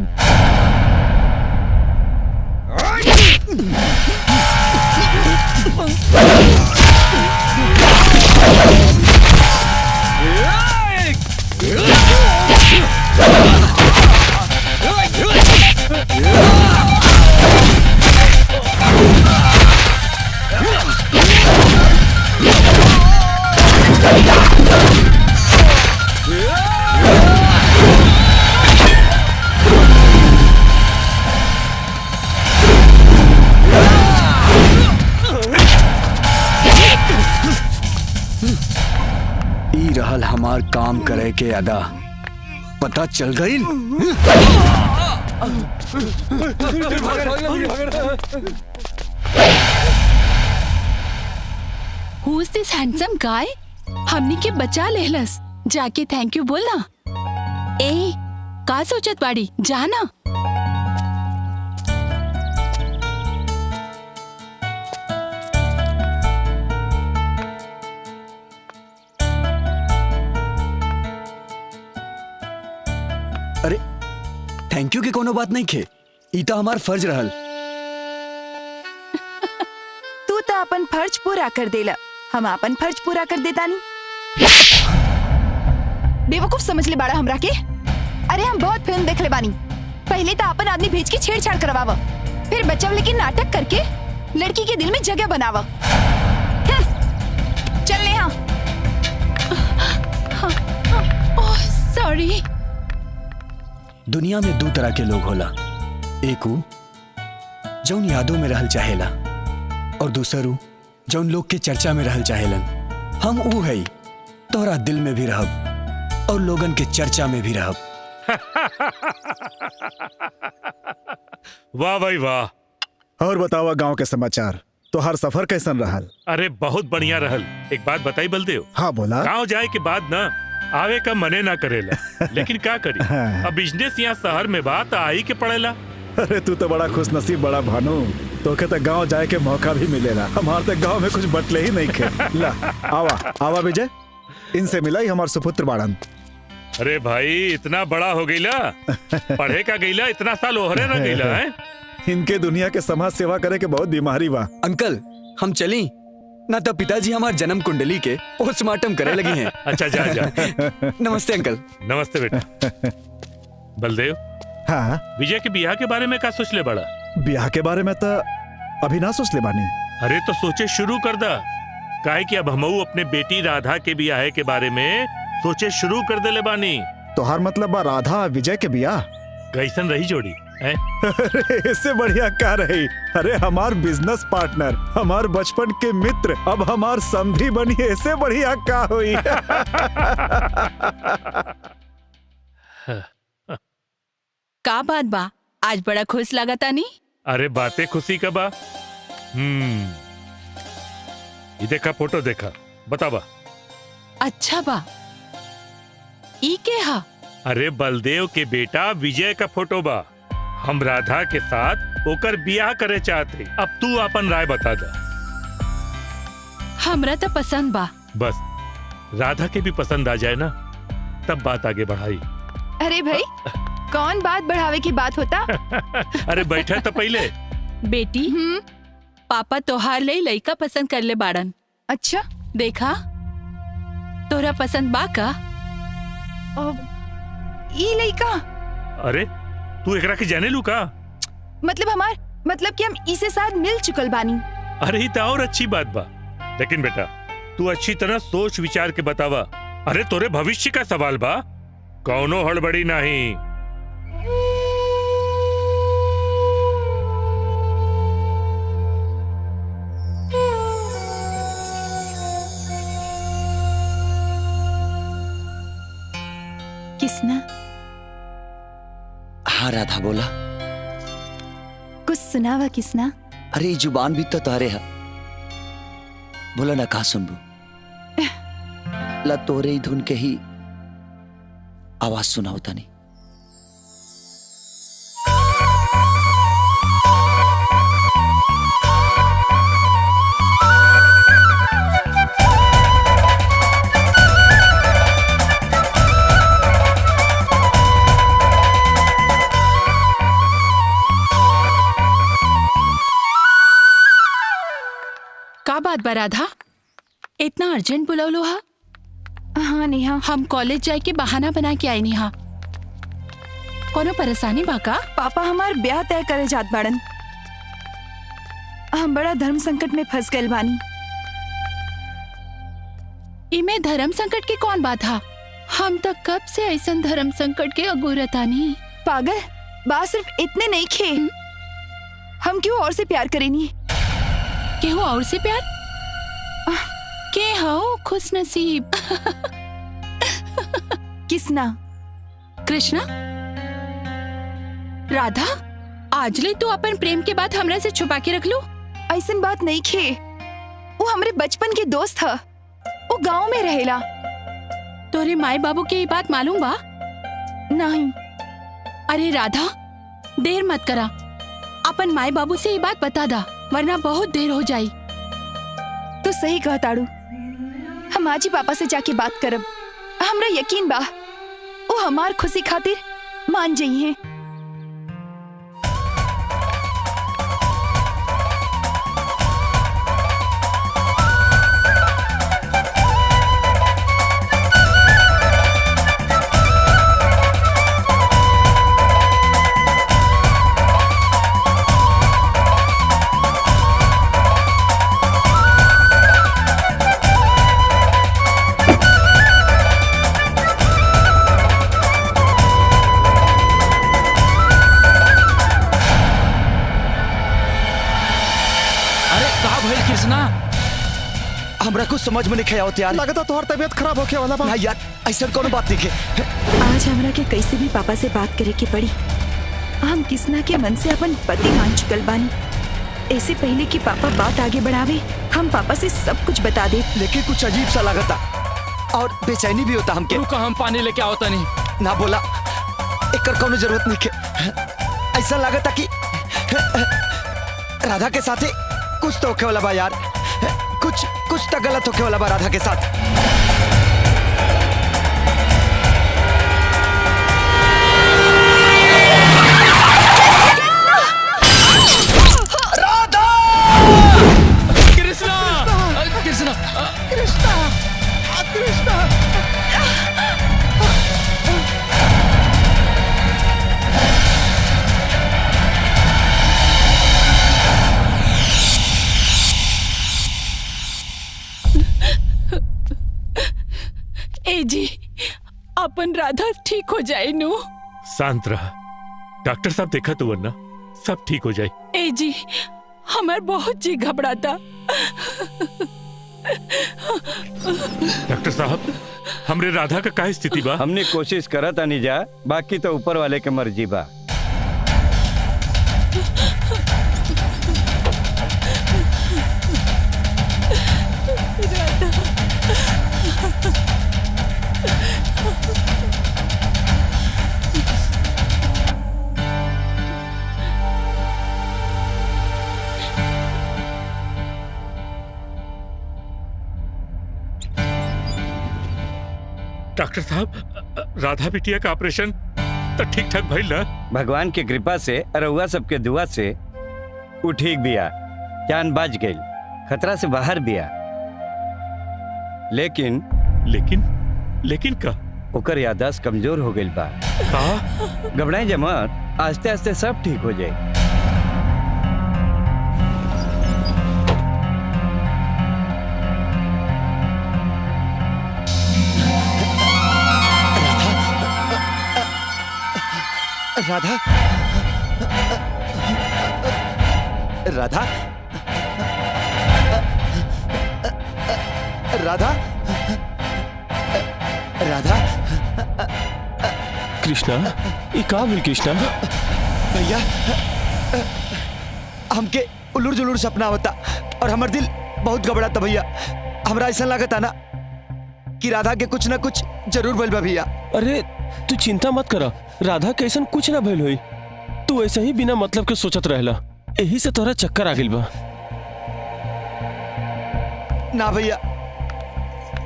रहल हमार काम करे के अदा पता चल गई। Who is this handsome guy? हमनी के बचा लेहलस, जाके थैंक यू बोलना। ए, का सोचत बाड़ी, जाना। अरे थैंक यू की कोनो बात नहीं खे, ई तो हमार फर्ज रहल। तू तो अपन फर्ज पूरा कर देला, हम अपन फर्ज पूरा कर देता नहीं। बेवकूफ समझ ले बाड़ा हमरा के। अरे हम बहुत फिल्म देख ले बानी। पहले तो अपन आदमी भेज के छेड़छाड़ करवावा, फिर बचाव लेके नाटक करके लड़की के दिल में जगह बनावा। चल नेहा। Oh sorry. दुनिया में दो तरह के लोग होला, एक ऊ जौन यादों में रहल चाहेला और दूसर ऊ जौन लोग के चर्चा में रहल चाहेलन। हम ऊ है तोहरा दिल में भी रहब और लोगन के चर्चा में भी रहब। वाह भाई वाह। और बतावा गांव के समाचार, तो हर सफर कैसन रहल? अरे बहुत बढ़िया रहल। एक बात बताई बलदेव। हाँ बोला। गाँव जाए के बाद ना आवे का मने ना करेला, लेकिन क्या करी, अब बिजनेस यहाँ शहर में बात आई के पड़ेला। अरे तू तो बड़ा खुश नसीब बड़ा भानु, तो के गाँव जाए के मौका भी मिलेला। हमारे तो गाँव में कुछ बटले ही नहीं खे। ला आवा आवा विजय, इनसे मिला ही हमार सुपुत्र बाड़न। अरे भाई इतना बड़ा हो गईला, पढ़े का गईला, इतना साल ओहरे ना गईला है। इनके दुनिया के समाज सेवा करे के बहुत बीमारी बा। अंकल हम चली ना, तो पिताजी हमारे जन्म कुंडली के पोस्टमार्टम करे लगी हैं। अच्छा जा जा। नमस्ते अंकल। नमस्ते बेटा। बलदेव, हाँ विजय के ब्याह के बारे में क्या सोच ले बड़ा? ब्याह के बारे में तो अभी ना सोच ले बानी। अरे तो सोचे शुरू कर दा, काहे कि अब हमऊ अपने बेटी राधा के ब्याह के बारे में सोचे शुरू कर दे ले बानी। तो हर मतलब बा राधा विजय के ब्याह कैसन रही जोड़ी है? अरे इससे बढ़िया क्या रही। अरे हमार बिजनेस पार्टनर, हमार बचपन के मित्र, अब हमार समधी बनी, इससे बढ़िया क्या हुई। का बात बा, आज बड़ा खुश लागता नी? अरे बातें खुशी का बा। ये देखा फोटो, देखा, बतावा। अच्छा बा, ई के हा? अरे बलदेव के बेटा विजय का फोटो बा। हम राधा के साथ ओकर ब्याह करे चाहते, अब तू अपन राय बता दा। हमरा तो पसंद बा। बस राधा के भी पसंद आ जाए ना, तब बात आगे बढ़ाई। अरे भाई कौन बात बढ़ावे की बात होता? अरे बैठा तो पहले। बेटी पापा तोहार ले लइका पसंद कर ले बाड़न। अच्छा देखा, तोरा पसंद बा का? ई लइका? अरे तू एकरा के जाने लू का? मतलब कि हम इसे साथ मिल चुकल बानी। अरे ही तो और अच्छी बात बा, लेकिन बेटा तू अच्छी तरह सोच विचार के बतावा। अरे तोरे भविष्य का सवाल बा, कौनो हड़बड़ी नहीं। किसना? हाँ राधा बोला। कुछ सुनावा किसना? अरे ये जुबान भी तो तारे है, बोला ना कहा सुनबू। ला तोरे ही धुन के ही आवाज सुना होता नहीं। का बात बा राधा, इतना अर्जेंट बुलावलो हा? हाँ नेहा, हम कॉलेज जाए के बहाना बना के आई नेहा। कोनो परेशानी बा का? पापा हमार ब्याह तय करे जात बाड़न। हम बड़ा धर्म संकट में फंस गए बानी। इमे धर्म संकट की कौन बात हा? हम तक कब से ऐसा धर्म संकट के अगुरतानी। पागल, बात सिर्फ इतने नहीं खे, हम क्यों और से प्यार करेनी? केहू और से प्यार? के हो खुश नसीब? किसना? कृष्णा? राधा, आज ले तू अपन प्रेम के बात हमरा से छुपा के रख लू? ऐसन बात नहीं खे, वो हमरे बचपन के दोस्त था, वो गांव में रहेला। तोरे माई बाबू के ये बात मालूम बा? नहीं। अरे राधा, देर मत करा, अपन माई बाबू से ये बात बता दा, वरना बहुत देर हो जाई। तो सही कहा ताड़ू, हम आज ही पापा से जाके बात करब। हमरा यकीन बा वो हमार खुशी खातिर मान जाई हैं। हमरा कुछ समझ में नहीं आवत यार। लगता तोहर तबीयत खराब होके वाला बा। ना यार ऐसा कोनो बात नहीं है। आज हमरा के कैसे भी पापा से बात करे के पड़ी। हम किसना के मन से अपन पति मान चुकल बानी। ऐसे पहले कि पापा बात आगे बढ़ावे हम पापा से सब कुछ बता दे। लेकिन कुछ अजीब सा लगता और बेचैनी भी होता हमके। रुका हम पानी लेके आवता नहीं। ना बोला एकर कोनो जरूरत नहीं के। ऐसा लगता कि राधा के साथे कुछ तो होके वाला बा यार। कुछ तो गलत होके वाला बा राधा के साथ। ए जी अपन राधा ठीक हो जाए नु। शांत रहा, डॉक्टर साहब देखा तो वरना सब ठीक हो जाए। ए जी हमार बहुत जी घबराता। डॉक्टर साहब हमरे राधा का क्या स्थिति बा? हमने कोशिश करा था नहीं जा, बाकी तो ऊपर वाले के मर्जी बा। डॉक्टर साहब राधा बिटिया का ऑपरेशन तो ठीक ठाक भइल ना? भगवान की कृपा से अरुआ सबके दुआ से वो ठीक बिया, जान बच गई, खतरा से बाहर बिया। लेकिन लेकिन का ओकर याददाश्त कमजोर हो गई बा। का घबराई जमत, आस्ते आस्ते सब ठीक हो जाए। राधा राधा राधा राधा कृष्णा ये का भेल कृष्णा? भैया हमके उलूर जुलूर सपना होता और हमार दिल बहुत घबराता भैया। हमरा ऐसा लगता ना कि राधा के कुछ ना कुछ जरूर भइल बा भैया। अरे तू चिंता मत करा, राधा के ऐसा कुछ ना भइल होई। तू ऐसे ही बिना मतलब के सोचत रहला, यही से तोरा चक्कर आ गइल बा। ना भैया।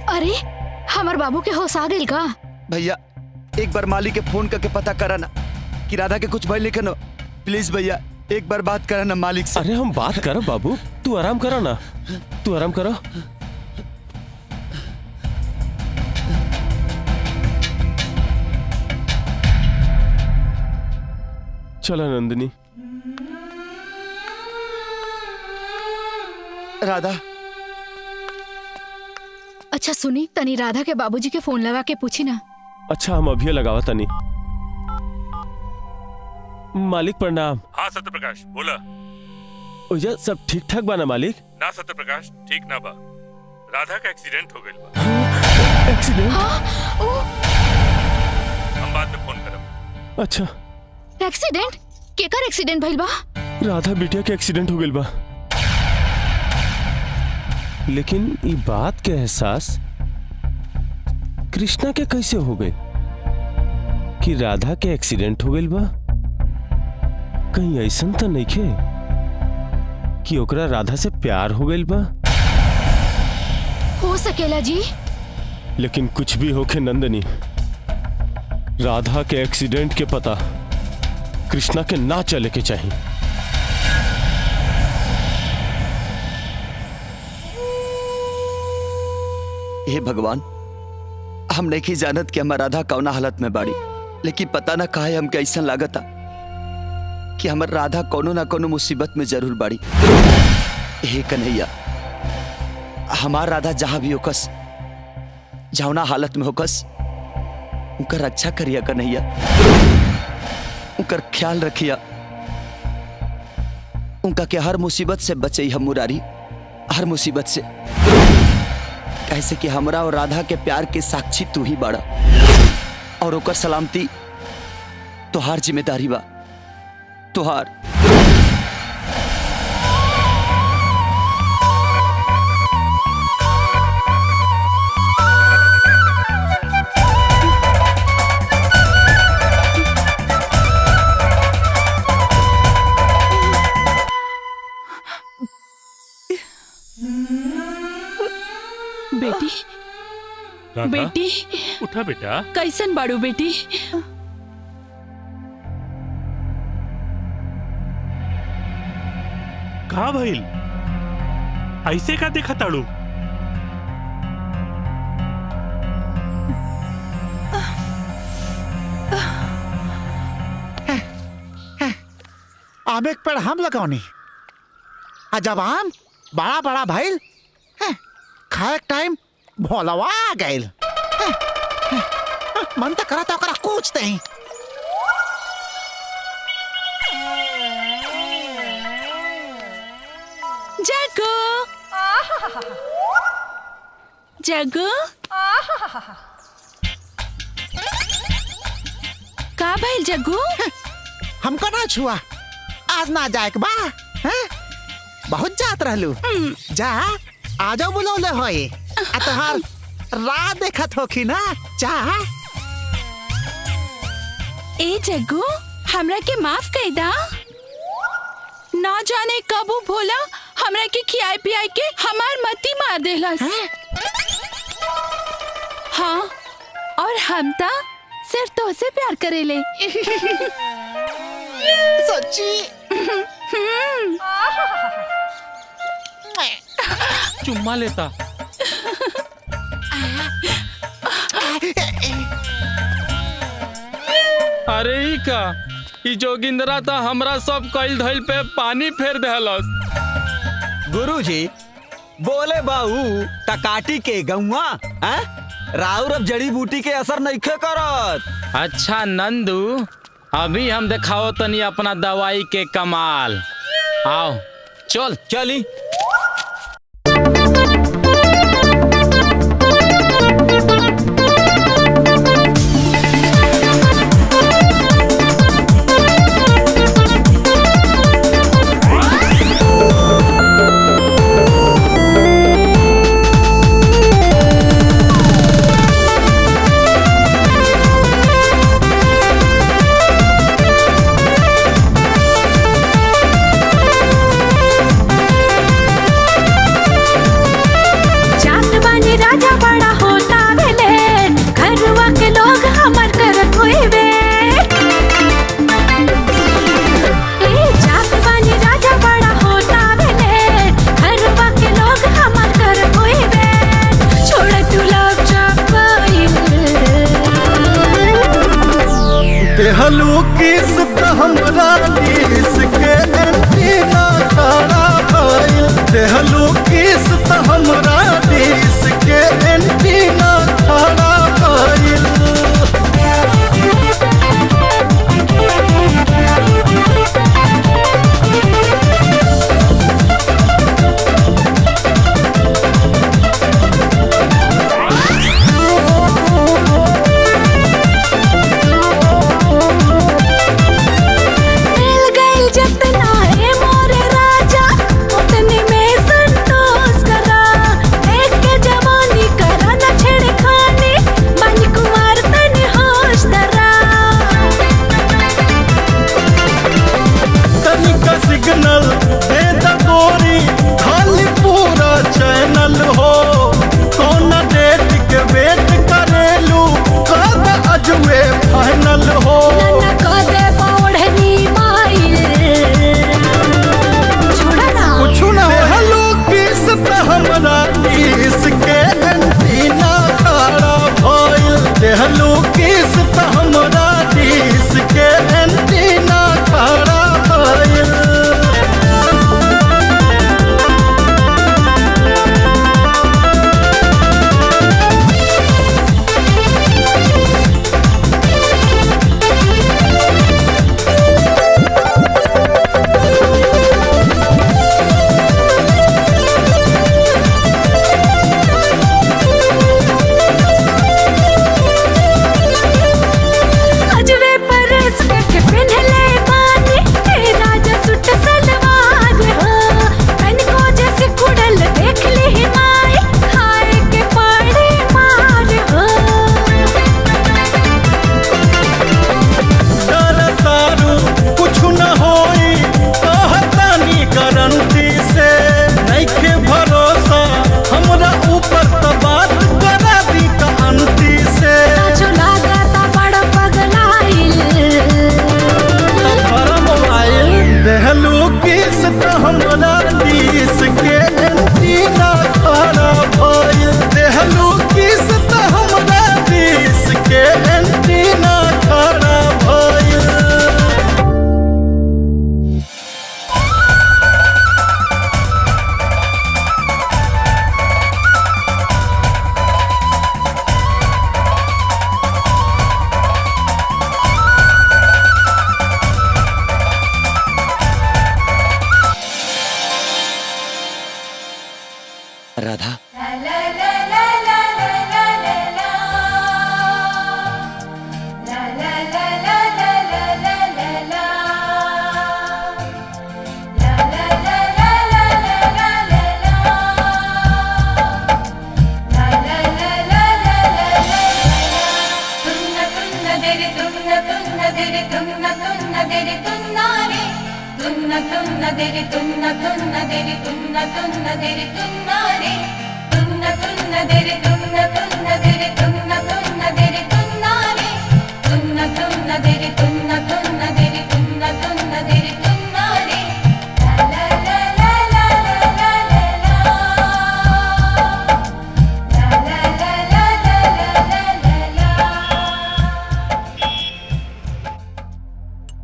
अरे हमार बाबू के होश आ गइल का? भैया एक बार मालिक के फोन करके पता करा ना कि राधा के कुछ भइल लेकिन प्लीज भैया एक बार बात करा ना मालिक से। अरे हम बात करो बाबू, तू आराम करा ना, तू आराम करो। चला नंदिनी। राधा अच्छा सुनी, तनी राधा के बाबूजी के फोन लगा के पूछी ना। अच्छा हम अभी लगावा तनी। मालिक प्रणाम। हाँ सत्यप्रकाश बोला। ओजा सब ठीक ठाक बा ना मालिक? ना सत्यप्रकाश ठीक ना बा, राधा का एक्सीडेंट हो गइल बा। एक्सीडेंट? हम बाद में फोन करब। अच्छा एक्सीडेंट? केकर एक्सीडेंट भइल बा? राधा बिटिया के एक्सीडेंट हो गइल बा। लेकिन ये बात के एहसास कृष्णा के कैसे हो गए कि राधा के एक्सीडेंट हो गइल बा? कहीं ऐसा तो नहीं खे कि ओकरा राधा से प्यार हो गइल बा? हो सकेला जी। लेकिन कुछ भी होके नंदनी, राधा के एक्सीडेंट के पता कृष्णा के ना चले के चाहिए। हे भगवान, हम नहीं जानत कि हमार राधा कौना हालत में बाड़ी, लेकिन पता ना काहे हमके ऐसा लागता कि हमार राधा कोनो ना कोनो मुसीबत में जरूर बाड़ी। हे कन्हैया, हमार राधा जहां भी होकस, जौना हालत में होकस, उनका रक्षा करिया कन्हैया, उनका ख्याल रखिया, उनका के हर मुसीबत से बचई हम मुरारी, हर मुसीबत से। कैसे कि हमरा और राधा के प्यार के साक्षी तू ही बड़ा और ओकर सलामती तोहार जिम्मेदारी बा। तोहार बेटी राधा, बेटी उठा बेटा। कैसन बाड़ू बेटी? कहा भइल? ऐसे का देखा ताड़ू? आम एक पेड़ हम लगौनी आ जब आम बड़ा बड़ा भइल खाए टाइम भोलवा आ गइल। मन तो करा तो कुछ नहीं। जग्गू जग्गू का भइल जग्गू? हमको ना छुआ, आज ना जाए के बा। बहुत जात रहलू। जा आ जाओ बुलौले होई आ तोहार राह देखत होखी ना। जा ए जग्गू हमरा के माफ कर दा। ना जाने कब वो भोला हमरा के खियाई पियाई के हमार मती मार देलस। हाँ और हम ता सिर्फ तो से प्यार करेले। सच्ची? चुम्मा लेता। अरे ई का ई जोगिंदरा था हमरा सब कइल धइल पे पानी फेर देहलस। गुरुजी बोले बाऊ तकाटी के गौवा राउर अब जड़ी बूटी के असर नहीं करत। अच्छा नंदू अभी हम दिखाओ तनी अपना दवाई के कमाल। आओ चल चली। देहलू किस हमरा किस के एंटीना खड़ा भइल। देहलू किस हमरा किस के एंटीना खड़ा भइल। जवानी करा न छेड़खानी, मन कुमार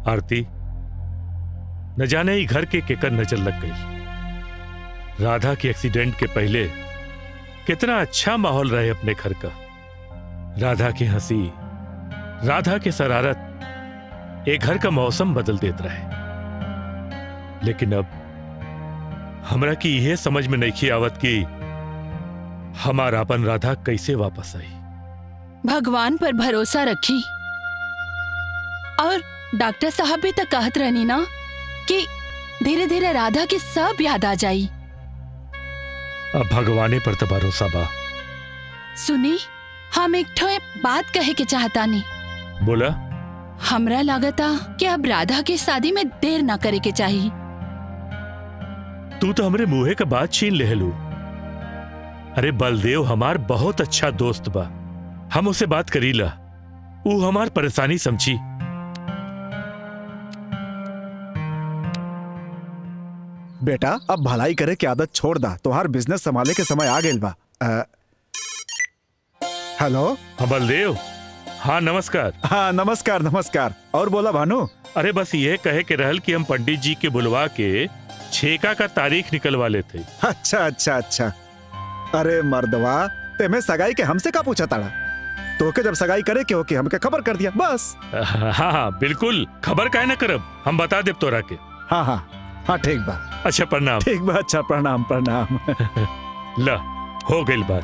आरती, न जाने ही घर के केकर नजर लग गई। राधा के एक्सीडेंट के पहले कितना अच्छा माहौल रहे अपने घर का। राधा की हंसी, राधा की शरारत एक घर का मौसम बदल देता रहे। लेकिन अब हमरा की यह समझ में नहीं आवत कि हमारा अपन राधा कैसे वापस आई। भगवान पर भरोसा रखी। और डॉक्टर साहब भी तक कहत रहनी ना कि धीरे धीरे राधा की सब याद आ जाई। अब भगवाने पर तो भरोसा बा। सुनी, हम एक ठो बात कहे के चाहता नहीं। बोला। हमरा लागता कि अब राधा की शादी में देर ना करे के चाहिए। तू तो हमरे मुंहे का बात छीन ले लू। अरे बलदेव हमार बहुत अच्छा दोस्त बा, हम उसे बात करीला, वो हमार परेशानी समझी। बेटा अब भलाई करे की आदत छोड़ दा, तुम्हार बिजनेस संभाले के समय आ गइल बा। हेलो। हाँ बलदेव। हाँ नमस्कार। हाँ नमस्कार नमस्कार। और बोला भानु। अरे बस ये कहे के रहल कि हम पंडित जी के बुलवा के छेका का तारीख निकलवा लेते। अच्छा अच्छा अच्छा। अरे मर्दवा, ते में सगाई के हमसे का पूछा ताड़ा? तो के जब सगाई करे के हो कि हमके खबर कर दिया बस। हाँ हाँ बिल्कुल, खबर काहे ना करब, हम बता देब तोरा के। हाँ हाँ हाँ ठीक बा। अच्छा प्रणाम। ठीक बा, अच्छा प्रणाम प्रणाम। ला हो गई बात।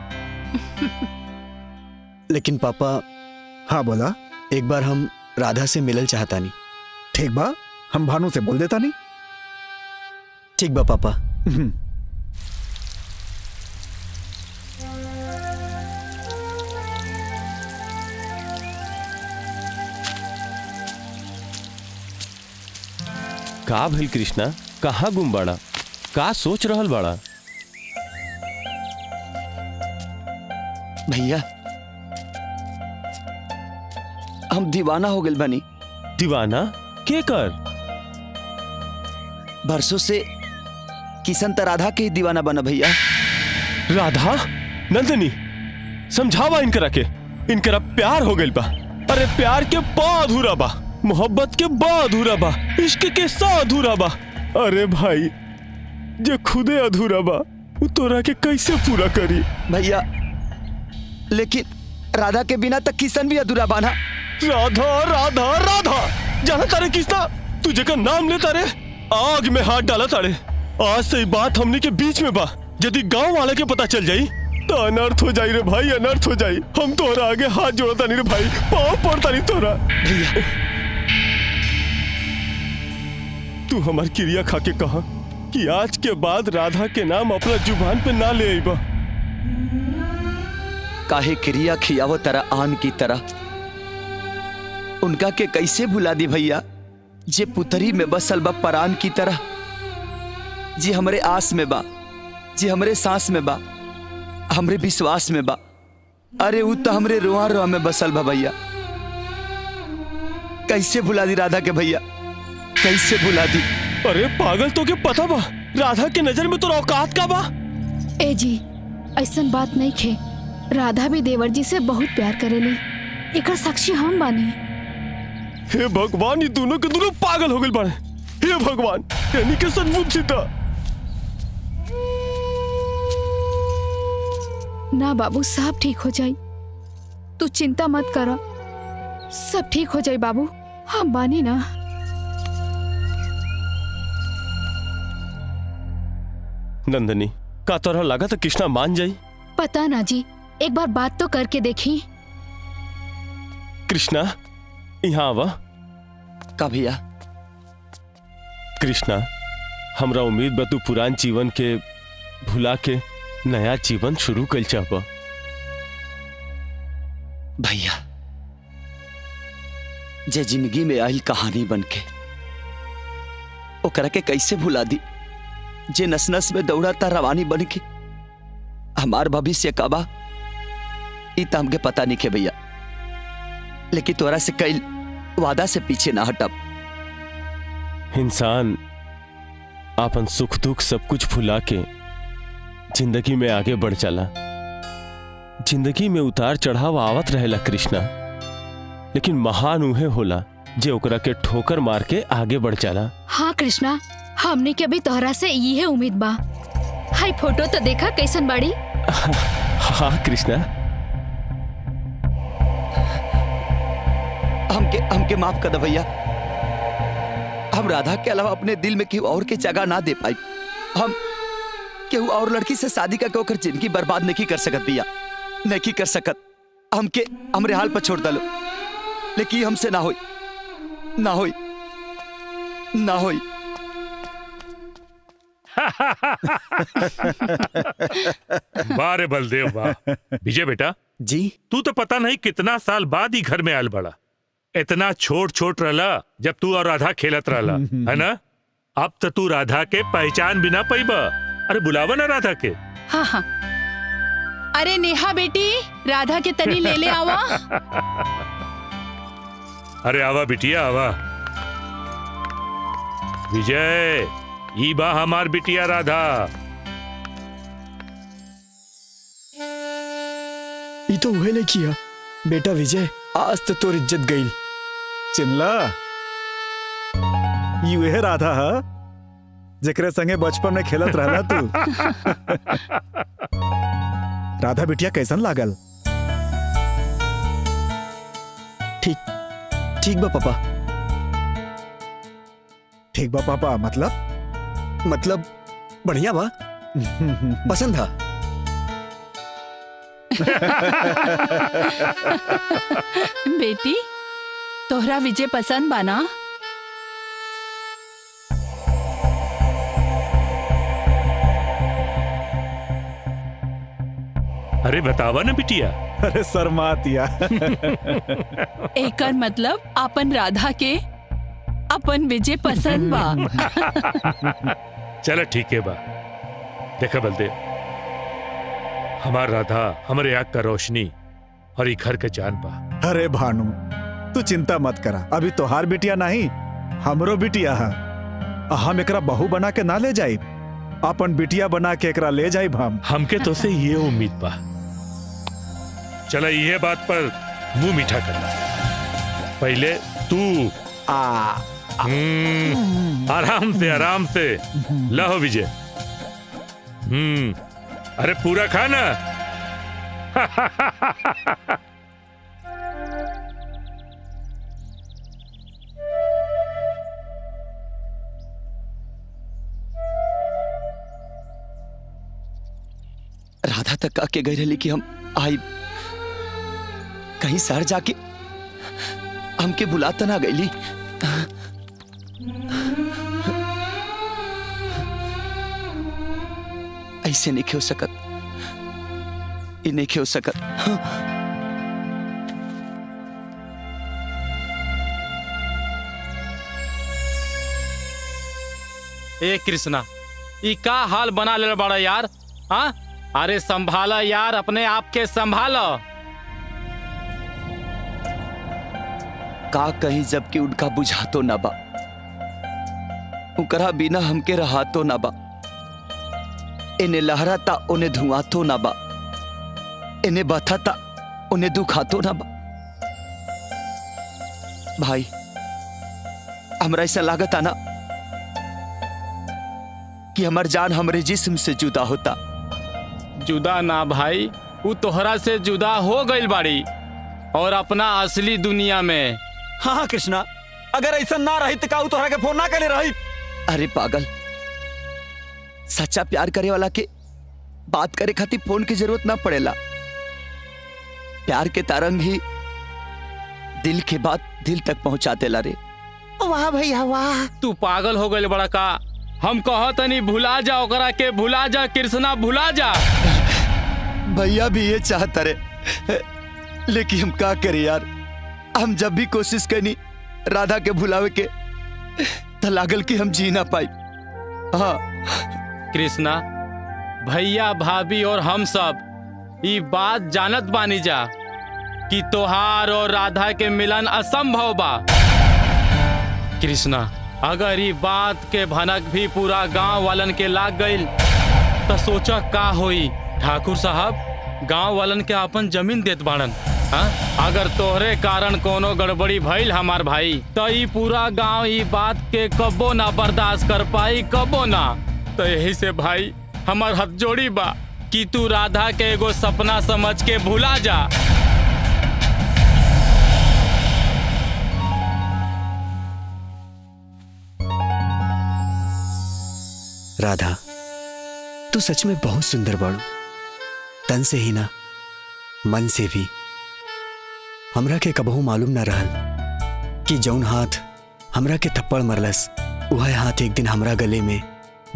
लेकिन पापा। हाँ बोला। एक बार हम राधा से मिलल चाहता नहीं। ठीक बा, हम भानु से बोल देता नहीं। ठीक बा पापा। का भइल कृष्णा, कहाँ गुम बाड़ा, का सोच रहल बाड़ा? भैया हम दीवाना हो गए बनी। दीवाना के कर? बरसों से किशन त राधा के ही दीवाना बना भैया। राधा? नंदनी समझावा इनकरा के, इनकरा प्यार हो गइल बा। अरे प्यार के बा अधूरा बा, मोहब्बत के बा अधूरा बा, इश्क के सा अधूरा बा। अरे भाई जे खुदे अधूरा बा वो तोरा के कैसे पूरा करी? भैया लेकिन राधा के बिना तक किशन भी अधूरा बाना। राधा राधा राधा जाना तारे किसना, तुझे का नाम ले तारे आग में हाथ डाला तारे। आज से बात हमने के बीच में बा, यदि गांव वाले के पता चल जाई तो अनर्थ हो जाई रे भाई, अनर्थ हो जाई। हम तोरा आगे हाथ जोड़ता नहीं रे भाई, पाँव पड़ता नहीं तोरा। भैया तू हमार क्रिया खा के कहा कि आज के बाद राधा के नाम अपना जुबान पे ना ले आईबा। काहे क्रिया खियावो तरह आन की तरह उनका के कैसे भुला दी भैया, जे पुतरी में बसल बा परान की तरह, जे हमरे आस में बा, जे हमरे सांस में बा, हमरे विश्वास में बा। अरे वो तो हमरे रोआ रोआ में बसल बा भैया। कैसे भुला दी राधा के भैया, कैसे भुला दी? अरे पागल, तो के पता बा राधा के नजर में तो औकात का बा? ए जी ऐसन बात नहीं खे, राधा भी देवर जी से बहुत प्यार करेली, एकर साक्षी हम बानी। हे भगवान, ये दोनों के दोनों पागल हो गए बाड़े। हे भगवान, यानी के सचमुच सीता। ना बाबू, सब ठीक हो जाई, तू चिंता मत करा, सब ठीक हो जाई बाबू, हम बानी ना। नंदनी का तोरा लगा तो कृष्णा मान जाई? पता ना जी, एक बार बात तो करके देखी। कृष्णा यहाँ आवा। का भैया? कृष्णा हमरा उम्मीद बा तू पुरान जीवन के भुला के नया जीवन शुरू कर चाहबा। भैया जे जिंदगी में आयल कहानी बनके ओकरा के कैसे भुला दी, जे नस नस में दौड़ता रवानी बन के। हमार भविष्य कबा ई त हमके पता नहीं के भैया, लेकिन तोरा से कई वादा से पीछे ना हटब। इंसान अपन सुख दुख सब कुछ भुला के जिंदगी में आगे बढ़ चला। जिंदगी में उतार चढ़ाव आवत रहेला कृष्णा, लेकिन महान उहे होला जे ओकरा के ठोकर मार के आगे बढ़ चला। हाँ कृष्णा, हमने के भी तोहरा से ये उम्मीद बा। हाय फोटो तो देखा कैसन बाड़ी। हाँ कृष्णा, हमके माफ कर दे भैया। हम राधा के अलावा अपने दिल में केहू और के जगह ना दे पाई। हम केहू और लड़की से शादी करके ओकर जिंदगी बर्बाद नहीं कर सकत भैया, नहीं कर सकत। हमके हमरे हाल पर छोड़ दलो, लेकिन हमसे ना होई, ना होई, ना होई। वाह रे बलदेव वाह। विजय बेटा जी, तू तो पता नहीं कितना साल बाद ही घर में आयल बड़ा। इतना छोट छोट रहला जब तू और राधा खेलत रहला, है ना? अब तो तू राधा के पहचान भी ना पैबा। अरे बुलावा ना राधा के। हाँ हाँ, अरे नेहा बेटी, राधा के तनी ले ले आवा। अरे आवा बिटिया आवा। विजय, ई बा हमार बिटिया राधा। ये तो उहे ले किया बेटा विजय, आज तो तोर इज्जत गई। चिन्ला ये राधा हा जेकरे संगे बचपन में खेलत रहला तू। राधा बिटिया कैसन लागल? ठीक बा पापा। ठीक बा पापा मतलब बढ़िया बा, पसंद है। बेटी, तोहरा विजय पसंद बा ना? अरे बतावा ना बिटिया। अरे शर्मातिया। एकर मतलब अपन राधा के अपन विजय पसंद बा। चलो ठीक है बा। देखा बलदेव, हमार राधा हमारे आँख का रोशनी और ये घर के जान बा। अरे भानु, तू चिंता मत करा, अभी तोहार बिटिया नहीं हमरो बिटिया है। हम एकरा बहू बना के ना ले जाई, अपन बिटिया बना के एकरा ले जाई। हमके तो से ये उम्मीद बा। चला ये बात पर मुंह मीठा करना। पहले तू आराम से लहो विजय। अरे पूरा खाना। राधा तक आके गई रही कि हम आई कहीं शहर जाके हमके बुलाता ना गईली। ऐसे नहीं हो सकत, ये नहीं हो सकत। ए कृष्णा, ई का हाल बना ले बड़ा यार। हाँ, अरे संभाला यार, अपने आप के संभालो। का कहीं जबकि उनका बुझा तो ना बा, उनकरा बिना हमके रहा तो ना बा। इन्हें लहराता उन्हें धुआं तो ना बा, इन्हें बथाता उन्हें दुखा तो ना बा। भाई हमरा ऐसा लागत आना कि हमार जान हमरे जिस्म से जुदा होता। जुदा ना भाई, वो तोहरा से जुदा हो गई बाड़ी और अपना असली दुनिया में। हाँ कृष्णा, अगर ऐसा ना रही तो का तोहरा के फोन ना करे रही। अरे पागल, सच्चा प्यार करे वाला के बात करे खातिर फोन की जरूरत ना पड़ेला। प्यार के तरंग ही दिल के बात दिल तक पहुंचा देला रे। वाह भैया वाह। तू पागल हो गए बड़ा का। हम कहत नहीं भुला जा ओकरा के, भुला जा कृष्णा, भुला जा। भैया भी ये चाहता रे, लेकिन हम क्या करें यार। हम जब भी कोशिश करनी राधा के भुलावे के त लागल कि हम जी ना पाई। हाँ कृष्णा, भैया भाभी और हम सब ये बात जानत बानी जा कि तोहार और राधा के मिलन असंभव बा। कृष्णा, अगर ये बात के भनक भी पूरा गांव वालन के लाग गईल तो सोचा का होई। ठाकुर साहब गांव वालन के अपन जमीन देत बाड़न। हाँ? अगर तोहरे कारण कोनो गड़बड़ी भइल हमार भाई तो ये पूरा गांव ये बात के कबो ना बर्दाश्त कर पाई, कबो ना। तो यही से भाई हमार हाथ जोड़ी बा कि तू राधा के एगो सपना समझ के भुला जा। राधा, तू सच में बहुत सुंदर बाड़ू, तन से ही ना मन से भी। हमरा के कबहू मालूम ना रहल कि जौन हाथ हमरा के थप्पड़ मरलस वह हाथ एक दिन हमरा गले में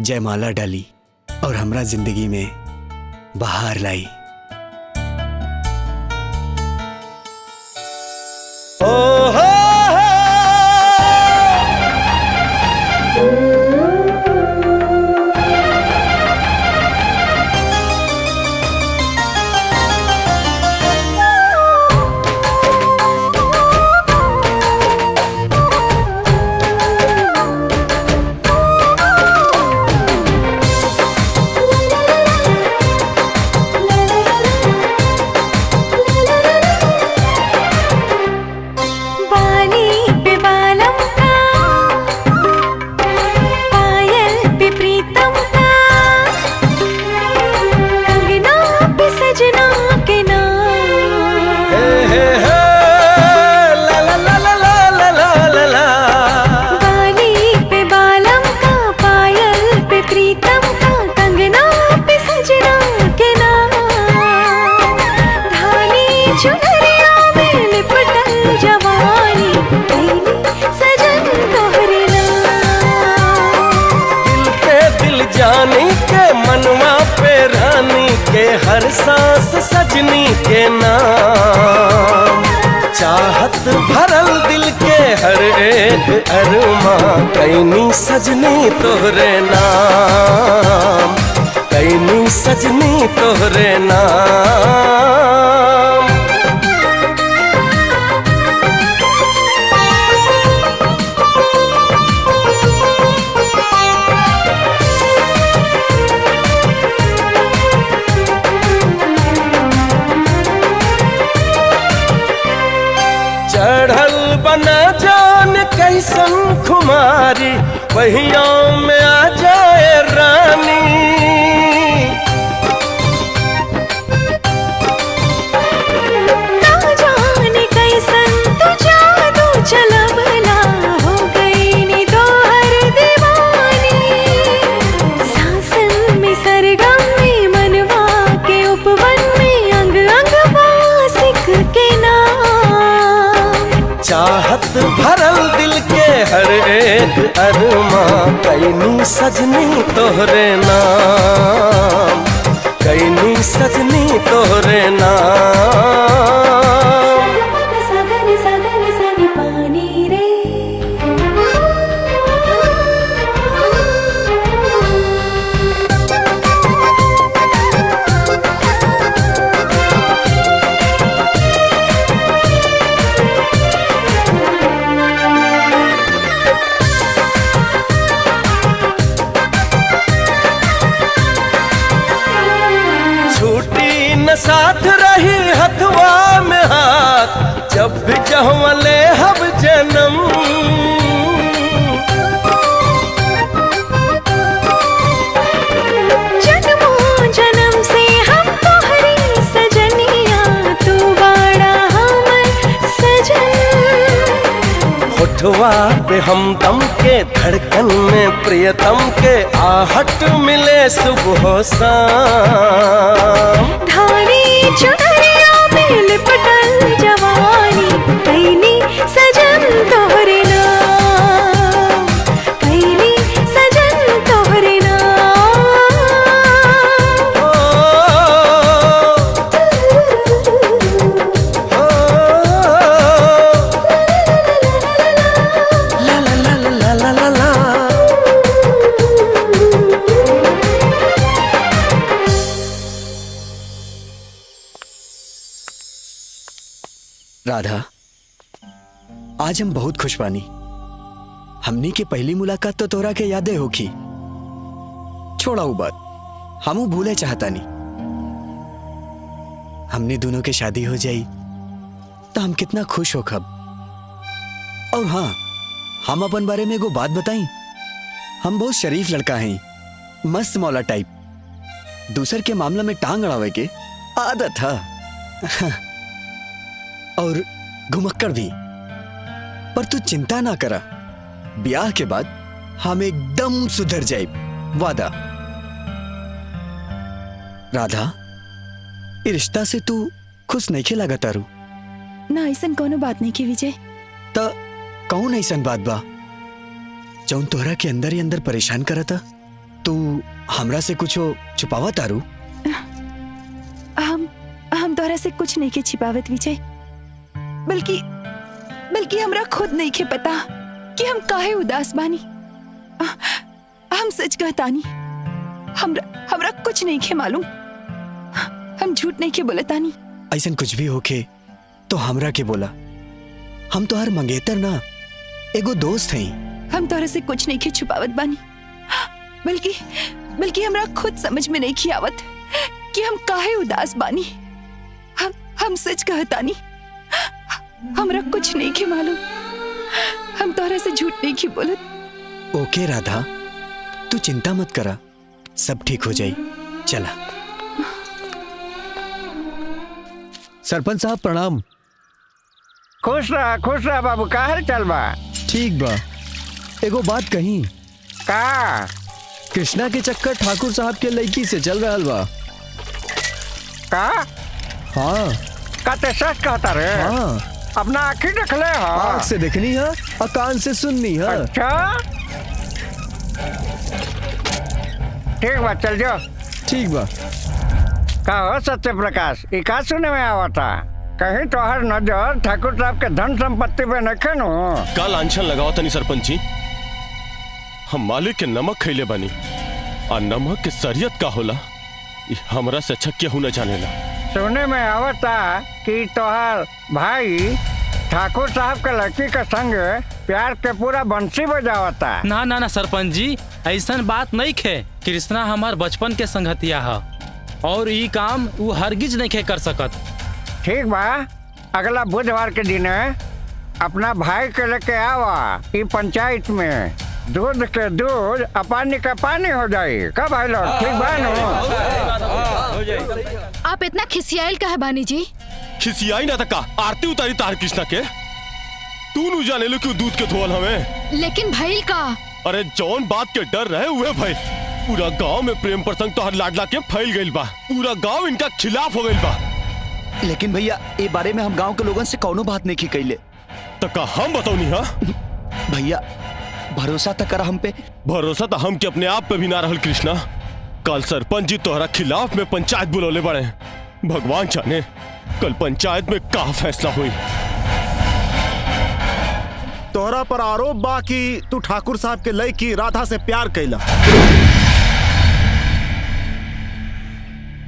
जयमाला डाली और हमरा जिंदगी में बहार लाई। हर सांस सजनी के नाम, चाहत भरल दिल के हर एक अरमां, कैनी सजनी तोहरे नाम, कैनी सजनी तोहरे नाम। चढ़ल बना जान कैसन खुमारी, वहियों में आ जाए रानी। ना जाने कैसन तू जादू चलबला, हो गई नी तोहर दीवानी। सासन में सरगम में मनवा के उपवन में अंग अंग वासिक के नाम, चाहत भरल दिल के हर एक अरमां, कैनी सजनी तोहरे नाम, कैनी सजनी तोहरे नाम। सागर सागर सनी पानी रे, साथ रही हथवा में हाथ, जब भी जहवा ले हब जन्म। जन्मों जन्म से हम तोहरी सजनिया, तू बड़ा हमर सजन। होठवा पे हमदम के धड़कन में प्रियतम के आहट मिले सुबह शाम। धारी चुनरिया में लिपटल जवानी, कैनी सजन तोहरे नाम, कैनी सजन तोहरे नाम। आज हम बहुत खुश बानी। हमनी के पहली मुलाकात तो तोरा के यादें होखी। छोड़ा वो बात, हमू भूले चाहता नहीं। हमने दोनों के शादी हो जाई तो हम कितना खुश हो खब। और हाँ, हम अपन बारे में एगो बात बताई। हम बहुत शरीफ लड़का हैं, मस्त मौला टाइप। दूसर के मामला में टांग अड़ावे के आदत है और घुमक्कड़ भी। पर तू चिंता ना करा, ब्याह के बाद हम एकदम सुधर जाए, वादा। राधा, ये रिश्ता से तू खुश नहीं खेला तारू? ना, ऐसा कोनो बात नहीं की विजय। तो कौन ऐसा बात बा जौन तोहरा के अंदर ही अंदर परेशान करता? तू हमरा से कुछ छुपावा तारू? हम तोहरा से कुछ नहीं के छिपावत विजय, बल्कि हमरा खुद नहीं के पता कि हम काहे उदास बानी। हम सच कहतानी, हमरा कुछ नहीं के मालूम। हम झूठ नहीं के बोलतानी। ऐसा कुछ भी होके तो हमरा के बोला। हम तो हर मंगेतर ना, एगो दोस्त हैं। हम तोहरा से कुछ नहीं के छुपावत बानी, बल्कि हमरा खुद समझ में नहीं की आवत कि हम काहे उदास बानी। हम सच कहतानी, हमरा कुछ नहीं के मालूम। हम तोहरा से झूठ नहीं की बोलत। ओके राधा, तू चिंता मत करा, सब ठीक हो जाई। चला। सरपंच साहब प्रणाम। खुश रहा बाबू। का हाल चल बा? ठीक बा। एगो बात कही का? कृष्णा के चक्कर ठाकुर साहब के लड़की से चल रहा बा। का? हाँ। का ते सच कहता रे? हाँ। अपना आँखी देख ले? आँख से देखनी है और कान से सुननी है। अच्छा, ठीक बा, चल जाओ। ठीक बा। का हो सत्य प्रकाश, ये का सुने में आवता? कहीं तो हर नजर ठाकुर साहब के धन संपत्ति पे नखे नु? का लांछन लगाओ तनी सरपंच जी। हम मालिक के नमक खैले बनी, और नमक के सरियत का होला ये हमरा से अच्छा केहू न जानेला। सुने में आवता कि तोहर भाई ठाकुर साहब के लड़की के संग प्यार के पूरा बंसी बजावता। ना सरपंच जी, ऐसा बात नहीं खे। कृष्णा हमार बचपन के संगतिया है और ये काम वो हरगिज नहीं कर सकत। ठीक बा, अगला बुधवार के दिन अपना भाई के लेके आवा। ये पंचायत में दूध के दूध और पानी का पानी हो जाए। का भाई लोग, ठीक बा नो? आप इतना खिसियाल का है बानी जी? खिसियाई ना तका आरती उतारी तार कृष्णा के। तू नु जाने लो क्यों दूध के धोल हमें। लेकिन भाई का? अरे जौन बात के डर रहे हुए भाई, पूरा गांव में प्रेम प्रसंग तो हर लाडला के फैल गइल बा। पूरा गांव इनका खिलाफ हो गइल बा। लेकिन भैया, ये बारे में हम गांव के लोगन से कौनो बात नहीं की कैले। तका हम बताऊनी? हाँ भैया, भरोसा तक करा हम पे। भरोसा तो हम के अपने आप पे भी ना रहल कृष्णा। कल सरपंच जी तोहरा खिलाफ में पंचायत बुलौले बड़े। भगवान जाने कल पंचायत में का फैसला हुई। तोहरा पर आरोप बा कि तू ठाकुर साहब के लड़की राधा से प्यार कैला।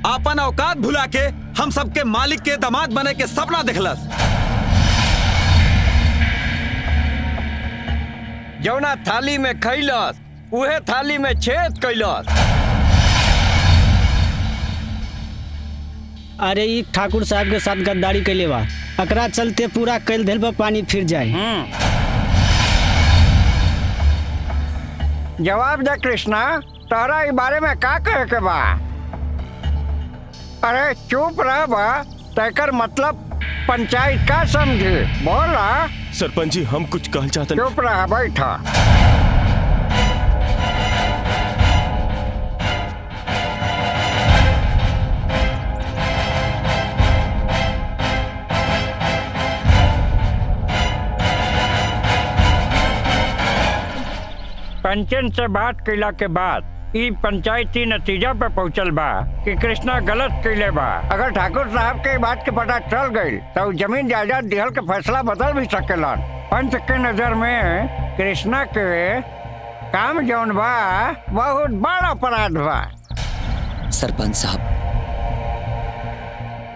अपन औकात भुला के हम सबके मालिक के दामाद बने के सपना देखलस। जौना थाली में खैलस उहे थाली में छेद कैलस। अरे ये ठाकुर साहब के साथ गद्दारी कैले बा, एकरा चलते पूरा कैल धैल पर पानी फिर जाए। जवाब दे कृष्णा, तोहरा इस बारे में का कहे के बा? अरे चुप रह बा, तेकर मतलब पंचायत का समझे? बोला। सरपंच जी, हम कुछ कहना चाहते हैं। चुप रहा, बैठा। पंचन से बात कैला के बाद ई पंचायती नतीजा पे पहुंचल बा कि कृष्णा गलत कैले बा। अगर ठाकुर साहब के बात के पता चल गई तो जमीन जायदाद दिहल के फैसला बदल भी सकेलन। पंच के नजर में कृष्णा के काम जौन बा बहुत बड़ा अपराध बा। सरपंच साहब,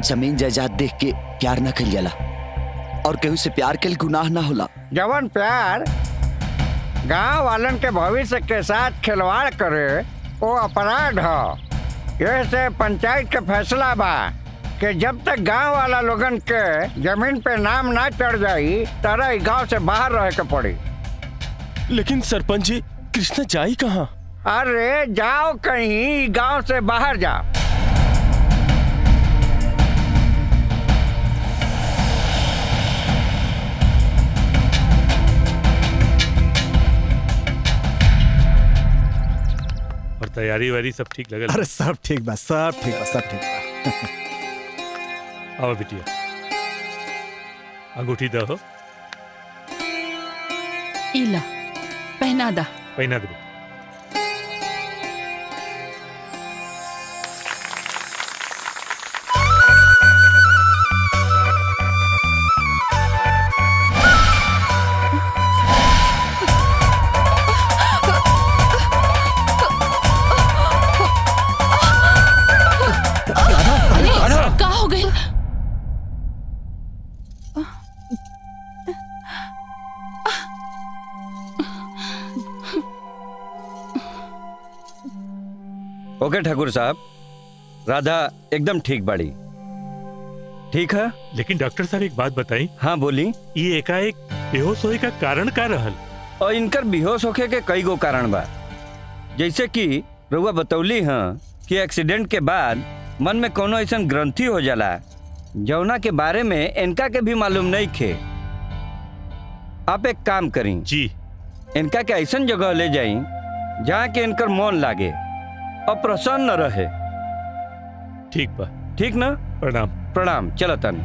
जमीन जायदाद देख के प्यार न कइल जाला, और केहू से प्यार के गुनाह ना होला। जवन प्यार गांव वालन के भविष्य के साथ खिलवाड़ करे वो अपराध है। ये से पंचायत के फैसला बा कि जब तक गांव वाला लोगन के जमीन पे नाम ना चढ़ जाई तरह गांव से बाहर रह के पड़ी। लेकिन सरपंच जी, कृष्णा जाई कहाँ? अरे जाओ कहीं गांव से बाहर जाओ। और तैयारी वारी सब ठीक लगल? अरे सब ठीक बा, सब ठीक बा, सब ठीक बा। आओ बिटिया, अंगूठी दो। इला पहना दा। पहना दे। का हो गई? ओके ठाकुर साहब, राधा एकदम ठीक बाड़ी। ठीक है। लेकिन डॉक्टर साहब एक बात बताई। हाँ बोली। ये एकाएक बेहोश होए का कारण का रहल? और इनकर बेहोश होके के कई गो कारण बा। जैसे कि रउआ बतौली हाँ कि एक्सीडेंट के बाद मन में कोनो ऐसा ग्रंथि हो जाला जौना के बारे में इनका के भी मालूम नहीं खे। आप एक काम करी जी, इनका के ऐसा जगह ले जाई जहाँ के इनकर मन लागे और प्रसन्न रहे। ठीक बा। ठीक ना? प्रणाम। प्रणाम। चलो तन।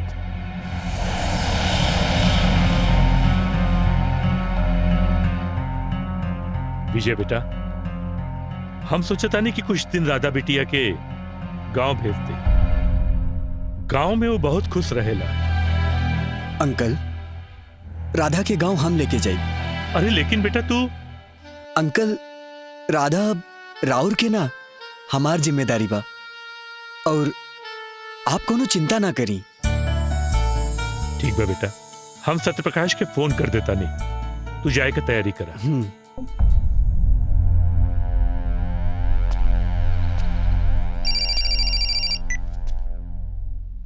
विजय बेटा, हम सोचता नहीं कि कुछ दिन राधा बिटिया के गांव भेज दे। गांव में वो बहुत खुश रहेला। अंकल, राधा के गांव हम लेके जाए। अरे लेकिन बेटा तू। अंकल, राधा राउर के ना हमार जिम्मेदारी बा और आप कोनो चिंता ना करी। ठीक बा बेटा, हम सत्यप्रकाश के फोन कर देता नहीं, तू जाए का तैयारी करा।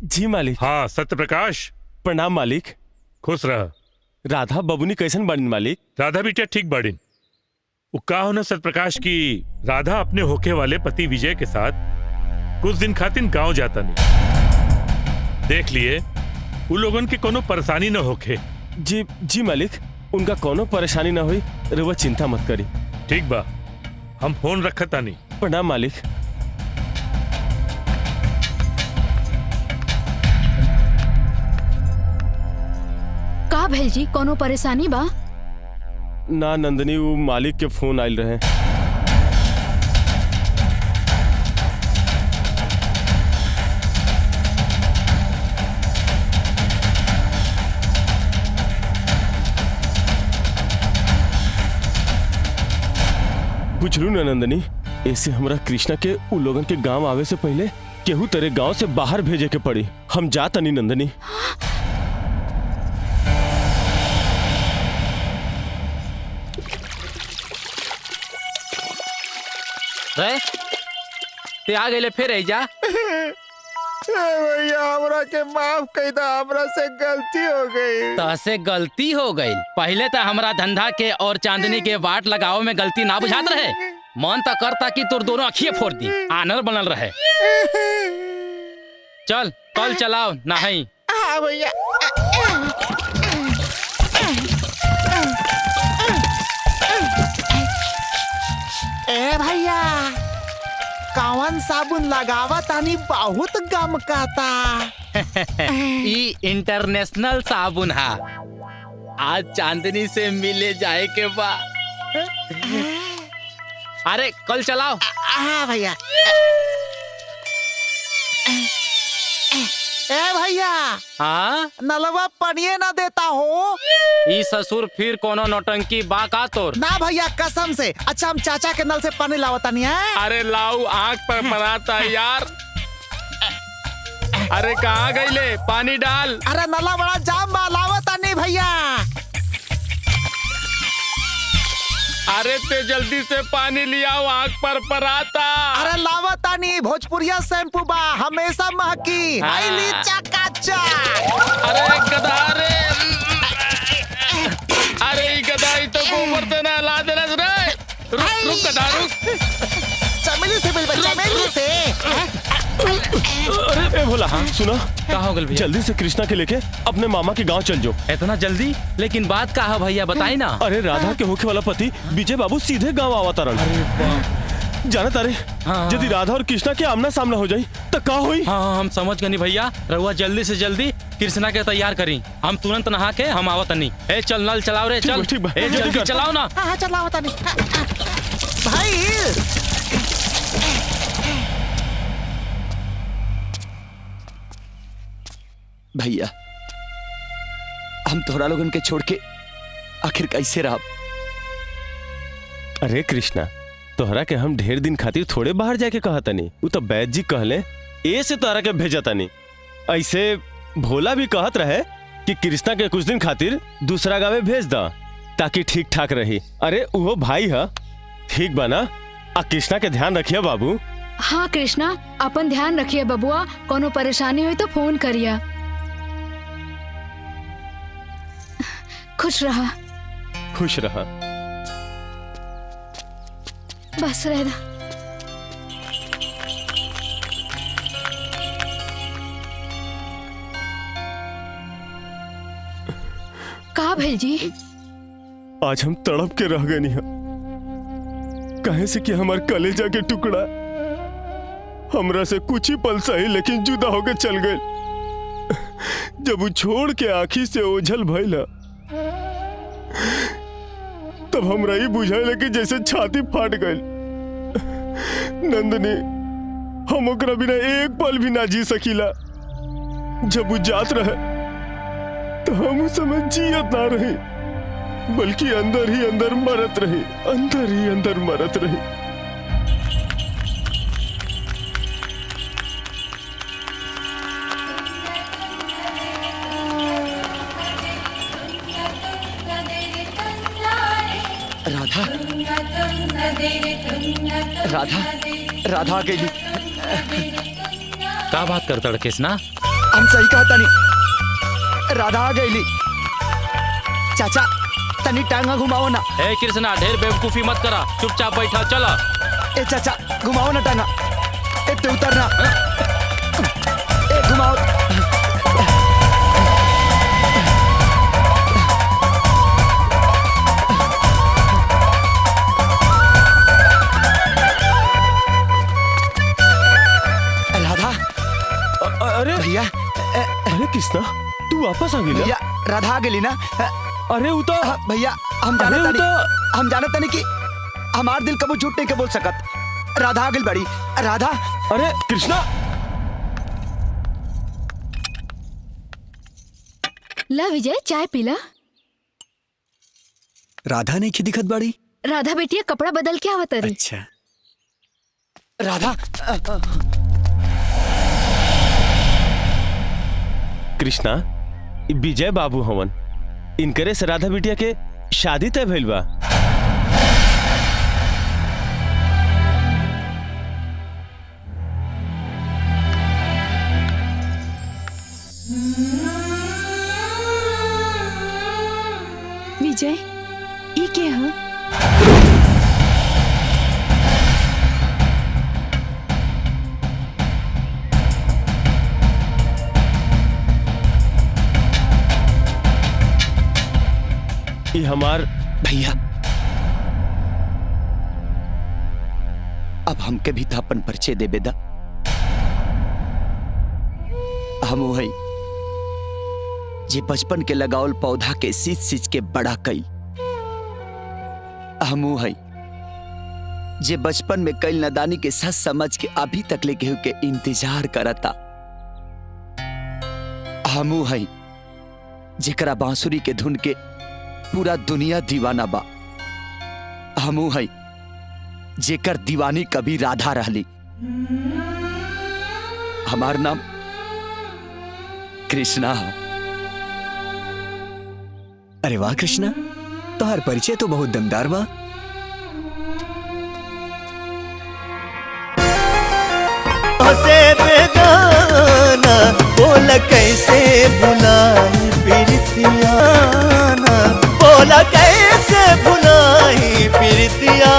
जी मालिक। हाँ सत्यप्रकाश। प्रणाम मालिक। खुश रह। राधा बबुनी कैसन बाड़ीन मालिक? राधा बिटिया ठीक बाड़ीन। वो का होना सत्यप्रकाश की राधा अपने होके वाले पति विजय के साथ कुछ दिन खातिर गांव जाता नहीं। देख लिए उन लोगन के कोनो परेशानी न होके। जी जी मालिक, उनका कोनो परेशानी ना हुई, रउआ चिंता मत करी। ठीक बा, हम फोन रखता नहीं। प्रणाम मालिक। का भेल जी, कोनो परेशानी बा? ना नंदनी, वो मालिक के फोन आयल रहे। पूछलू ना नंदनी, ऐसे हमरा कृष्णा के उ लोगन के गांव आवे से पहले केहू तेरे गांव से बाहर भेजे के पड़ी। हम जाता नहीं नंदनी। ते आ गए फिर जा। भैया हमरा के माफ कर दा, हमरा से गलती हो गई। तसे गलती हो गई? पहले तो हमरा धंधा के और चांदनी के वाट लगाओ में गलती ना बुझात रहे। मन तो करता कि तुर दोनों अखिए फोड़ दी, आनर बनल रहे। चल कल चलाओ नहीं। हाँ भैया। ए भैया, कौन साबुन लगावा तानी बहुत गम कहता। ई इंटरनेशनल साबुन है। आज चांदनी से मिले जाए के बा। अरे कल चलाओ। हाँ भैया। ए भैया। हाँ नलवा पनिए ना देता हो। ई ससुर फिर कोनो नौटंकी बा का तोर? ना भैया कसम से। अच्छा हम चाचा के नल से पानी लावता नहीं है। अरे लाऊ, आँख पर पराता यार। अरे कहाँ गईले? पानी डाल। अरे नला बड़ा जाम बा, लावत भैया। अरे ते जल्दी से पानी लिया, आँख पर पराता। अरे लावतानी भोजपुरिया शैम्पू बा, हमेशा महकी। आई ली चकाचक। अरे गधा रे, अरे ई गधा ई तो गोबर से ना ला देना रे। रुक गधा रुक। चमेली से मिल बच्चा, चमेली से। अरे ए भोला, हाँ सुनो, कहाँ हो गल भैया? जल्दी से कृष्णा के लेके अपने मामा के गांव चल जाओ। इतना जल्दी? लेकिन बात कहा भैया, बताई ना। अरे राधा के होखे वाला पति विजय बाबू सीधे गांव आवता रहन। जाना तारे, यदि राधा और कृष्णा के आमना सामना हो जाई तो का होई? हाँ हम समझ गनी भैया। रहुआ जल्दी से जल्दी कृष्णा के तैयार करी, हम तुरंत नहा के हम आवत नहीं। ए चल नल चलाओ रे, चल। ए जल्दी चलाओ ना। हाँ चलाओ तानी। भाई भैया, हम तोहरा लोगन के छोड़ के आखिर कैसे रह? अरे कृष्णा, तोहरा के हम ढेर दिन खातिर थोड़े बाहर जाके कहा तनी, वो तो बैद जी कहले ए से तोहरा के भेजा तनी। ऐसे भोला भी कहत रहे कि कृष्णा के कुछ दिन खातिर दूसरा गाँव भेज दा ताकि ठीक ठाक रही। अरे वो भाई है, ठीक बना। आ कृष्णा के ध्यान रखिए बाबू। हाँ कृष्णा, अपन ध्यान रखिए बबुआ, कोनो परेशानी हुई तो फोन करिया। खुश रहा। खुश रहा। बस रहना। कहा भेल जी? आज हम तड़प के रह गए नहीं, कहे से कि हमार कलेजा के टुकड़ा हमरा से कुछ ही पल सही लेकिन जुदा होके चल गए। जब वो छोड़ के आँखी से ओझल भइला तब हमरा ही बुझाइला कि जैसे छाती फाट गई। नंदनी, हम ओकरा बिना एक पल भी ना जी सकीला। जब वो जात रहे तो हम उस समय जियत ना रही, बल्कि अंदर ही अंदर मरत रही, अंदर ही अंदर मरत रही। राधा, राधा, राधा आ गई। का बात करता कृष्णा? हम सही कहता नहीं, राधा आ गई। चाचा तनी टांगा घुमाओ ना। ए कृष्णा, ढेर बेवकूफी मत करा, चुपचाप बैठा। चला ए चाचा घुमाओ ना टांगा। ए ते उतरना। ए घुमाओ। अरे भैया, अरे कृष्णा तू वापस आ गई? भैया राधा आ गई ना। अरे वो तो भैया हम जानत नहीं कि हमार दिल कबू झूठ नहीं के बोल सकत। राधा आ गई बड़ी। राधा। अरे कृष्णा, ला विजय, चाय पीला। राधा नहीं की दिखत बड़ी? राधा बेटिया कपड़ा बदल के आवत रही। अच्छा राधा। कृष्णा, विजय बाबू हवन, इनकरे से राधा बिटिया के शादी तय भइल बा। विजय, ई के ह? ये हमार भैया, अब हमके भी थापन परिचय दे बेदा। हम वो है जे बचपन के लगावल पौधा के सींच सींच के बड़ा कई। हम वो है जे बचपन में कई नादानी के सच समझ के अभी तक ले केहू के इंतजार करता। हम वो है जेकरा बांसुरी के धुन के पूरा दुनिया दीवाना बा। हमू है जेकर दीवानी कभी राधा रहली। हमार नाम कृष्णा है। अरे वाह कृष्णा, तोहर परिचय तो बहुत दमदार बा। से बेगाना बोला कैसे भुलाई प्रीतियाना, बोला कैसे भुलाई प्रीतिया।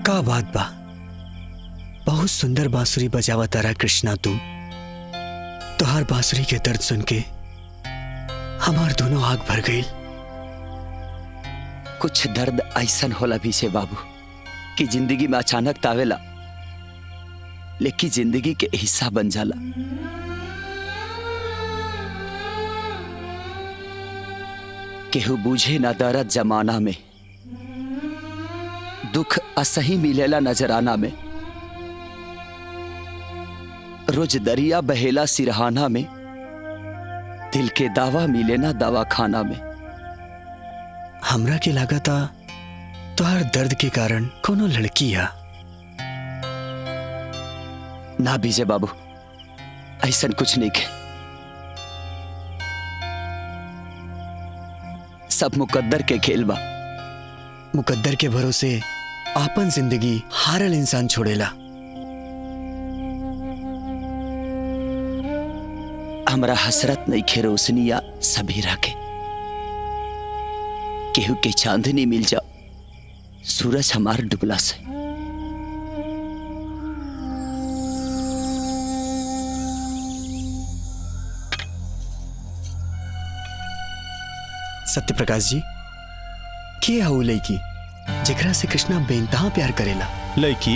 का बात बा, बहुत सुंदर बांसुरी बजावा तारा कृष्णा तू। तोहार बांसुरी के दर्द सुन के हमार दोनों आग भर गई। कुछ दर्द ऐसन होला भी से बाबू कि जिंदगी में अचानक तावेला, लेकिन जिंदगी के हिस्सा बन जाला। केहू बूझे ना दर्द जमाना में, दुख असही मिलेला नजराना में। रोज दरिया बहेला सिरहाना में, दिल के दावा मिले ना दवा खाना में। हमरा के लागता तोहार दर्द के कारण कोनो लड़की है। ना बीजे बाबू, ऐसन कुछ नहीं के। सब मुकद्दर के खेल बा। मुकद्दर के भरोसे आपन जिंदगी हारल इंसान छोड़ेला। हमरा हसरत नहीं खे रोशनी या सबेरा के, केहू के चांदनी मिल जाओ सूरज हमार डुबला से। सत्य प्रकाश जी, के हऊ लड़की जेकरा से कृष्णा बेइंतहा प्यार करेला? लड़की?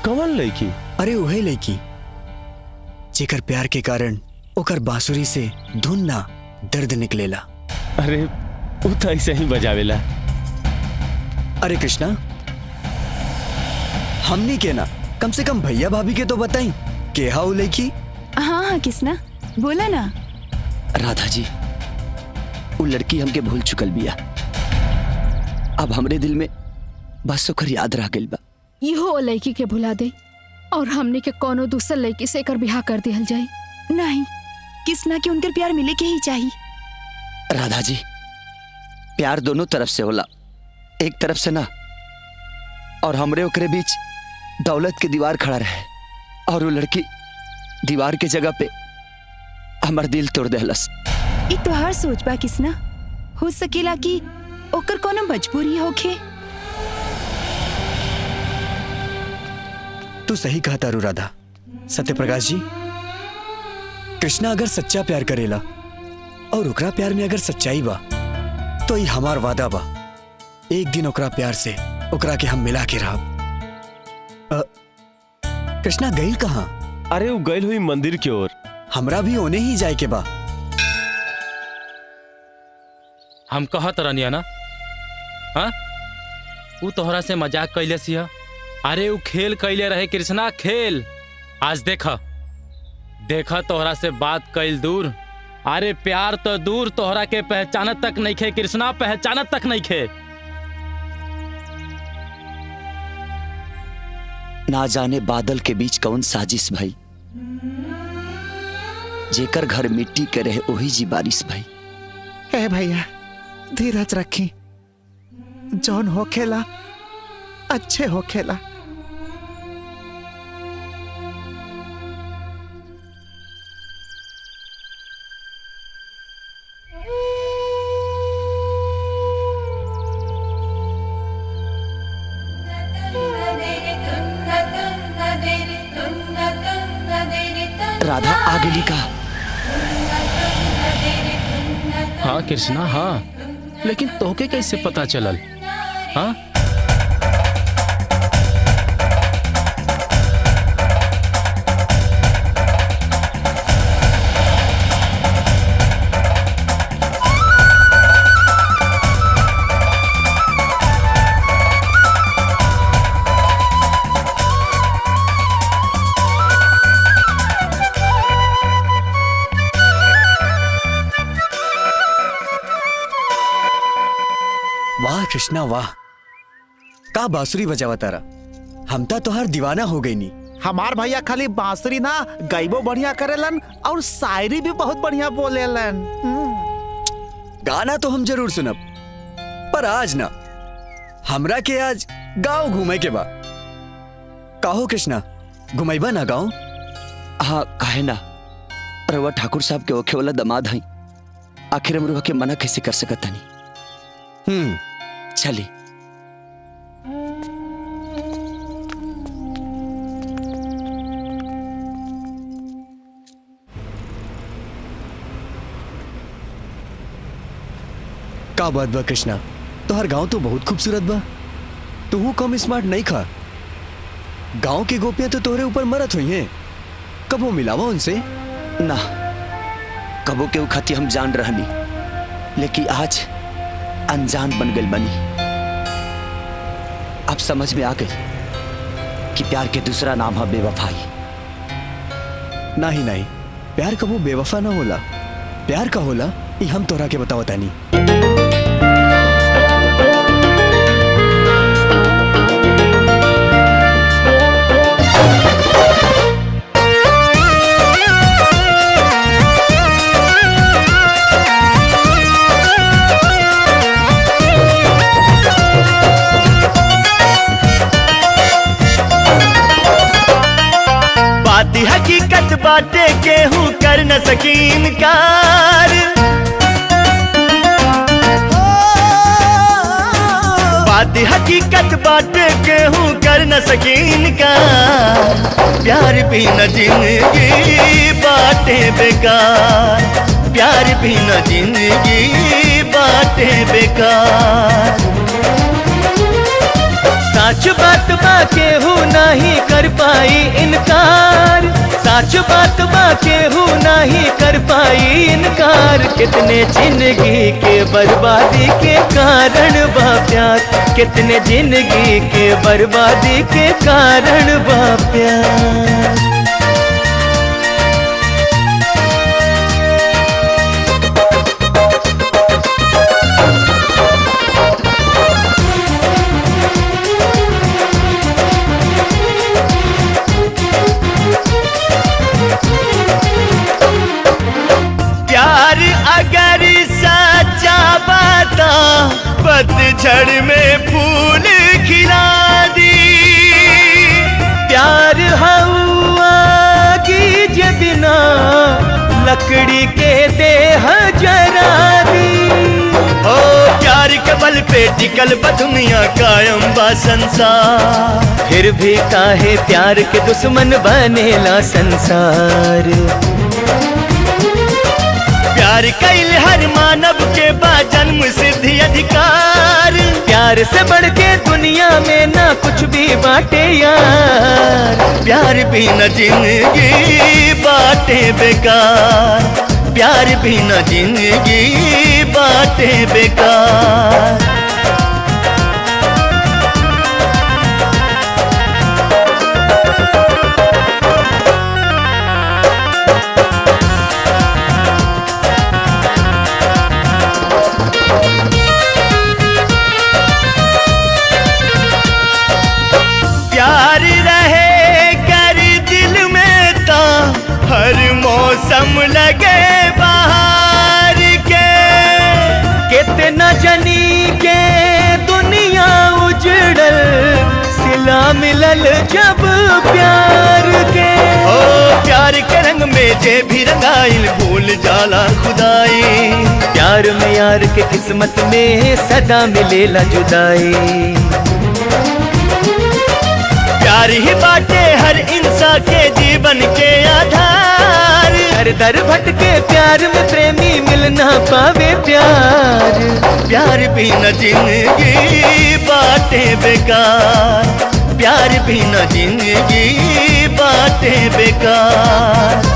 कौन लड़की? अरे वही लड़की जेकर प्यार के कारण ओकर बांसुरी से धुन ना दर्द निकलेला। अरे वो तो ऐसे ही बजावेला। अरे कृष्णा, हमने के ना कम से कम भैया भाभी के तो बताई के हाउ लड़की। हाँ हाँ कृष्णा, बोला ना। राधा जी, वो लड़की हमके भूल चुकल बिया। अब हमरे दिल में बस ओकर याद रह गइल बा। इहो लड़की के भुला दे और हमने के कोनो दूसर लड़की से एकर बियाह कर दिहल जाए। नहीं, कृष्णा के उनकर प्यार मिले के ही चाहिए। राधा जी, प्यार दोनों तरफ से होला, एक तरफ से ना। और हमरे ओकरे बीच दौलत के दीवार खड़ा रहे और वो लड़की दीवार के जगह पे हमर दिल तोड़ देहलस। ई तोहार सोच बा कृष्णा, हो सकेला कि ओकर कोनो मजबूरी होखे। तू सही कहा तारू राधा। सत्य प्रकाश जी, कृष्णा अगर सच्चा प्यार करेला और ओकरा प्यार में अगर सच्चाई बा तो ये हमार वादा बा, एक दिन ओकरा प्यार से ओकरा के हम मिला के रहब। कृष्णा गइल कहाँ? अरे वो गइल हुई मंदिर की ओर। हमरा भी ओने ही जाए के बा। हम कहत रहनी ना, हाँ वो तोहरा से मजाक कैले सिया। अरे वो खेल कैले रहे कृष्णा, खेल। आज देखा देखा तोहरा से बात कैल दूर। अरे प्यार तो दूर, तोहरा के पहचानत तक नहीं खे कृष्णा, पहचानत तक नहीं खे। ना जाने बादल के बीच कौन साजिश भाई, जेकर घर मिट्टी के रहे वही जी बारिश भाई। ए भैया धीरज रखी, जौन हो खेला अच्छे हो खेला। राधा आ गई का? हाँ कृष्णा, हाँ, लेकिन तोहके कैसे पता चलल? हाँ कृष्णा वाह, का बांसुरी बजावा तारा। हम तो तोहार दीवाना हो गई नी। हमार भैया खाली बांसुरी ना गाइबो बढ़िया करेलन और शायरी भी बहुत बढ़िया बोलेलन। गाना तो हम जरूर सुनब, पर आज ना, हमरा के आज गांव घूमे के बा। काहो कृष्णा, घुमाइबा ना गांव? हाँ काहे ना, रउआ ठाकुर साहब के ओखे वाला दमाद हई, आखिर हम रुआ के मना कैसे कर सकत हनी। चली। का बात बा कृष्णा, तोहर गांव तो बहुत खूबसूरत बा। तू कम स्मार्ट नहीं खा। गांव की गोपियां तो तोहरे ऊपर मरत हुई हैं। कब वो मिलावा उनसे? ना, कबो के खाती हम जान रहनी, लेकिन आज अनजान बन गई बनी। अब समझ में आ गई कि प्यार के दूसरा नाम है बेवफाई। नहीं नहीं, प्यार कबो बेवफा ना होला। प्यार का होला ये हम तोरा के बतावता नहीं। बात हकीकत बाटे केहू कर न सकीन कार। बात हकीकत बाटे केहू कर न सकीन कार। प्यार भी न जिंदगी बाटे बेकार। प्यार भी न जिंदगी बाटे बेकार। सच बात बा केहू नहीं कर पाई इनकार। सच बात बा केहू नहीं कर पाई इनकार। कितने जिंदगी के बर्बादी के कारण बा प्यार। कितने जिंदगी के बर्बादी के कारण बा प्यार। अगर सच्चा बाता पतझड़ में फूल खिला दी। प्यार हवागी जे बिना लकड़ी के देह जरा दी। ओ प्यार के बल पे टिकल बा दुनिया कायम बा संसार। फिर भी काहे प्यार के दुश्मन बनेला संसार। प्यार कैल हर मानव के बा जन्म सिद्धि अधिकार। प्यार से बढ़ के दुनिया में ना कुछ भी बाटे यार। प्यार भी न जिंदगी बाटे बेकार। प्यार भी न जिंदगी बाटे बेकार। प्यार रहे कर दिल में ता हर मौसम लगे बाहर के। कितना जनी के दुनिया उजड़ल सिला मिलल जब प्यार के। ओ प्यार के रंग में जे भी रंगाइल भूल जाला खुदाई। प्यार में यार के किस्मत में सदा मिलेला जुदाई। प्यार ही बाटे हर इंसान के जीवन के आधार। हर दर भटके प्यार में प्रेमी मिल ना पावे प्यार। प्यार भी न जिंदगी बाटे बेकार। प्यार भी न जिंदगी बाटे बेकार।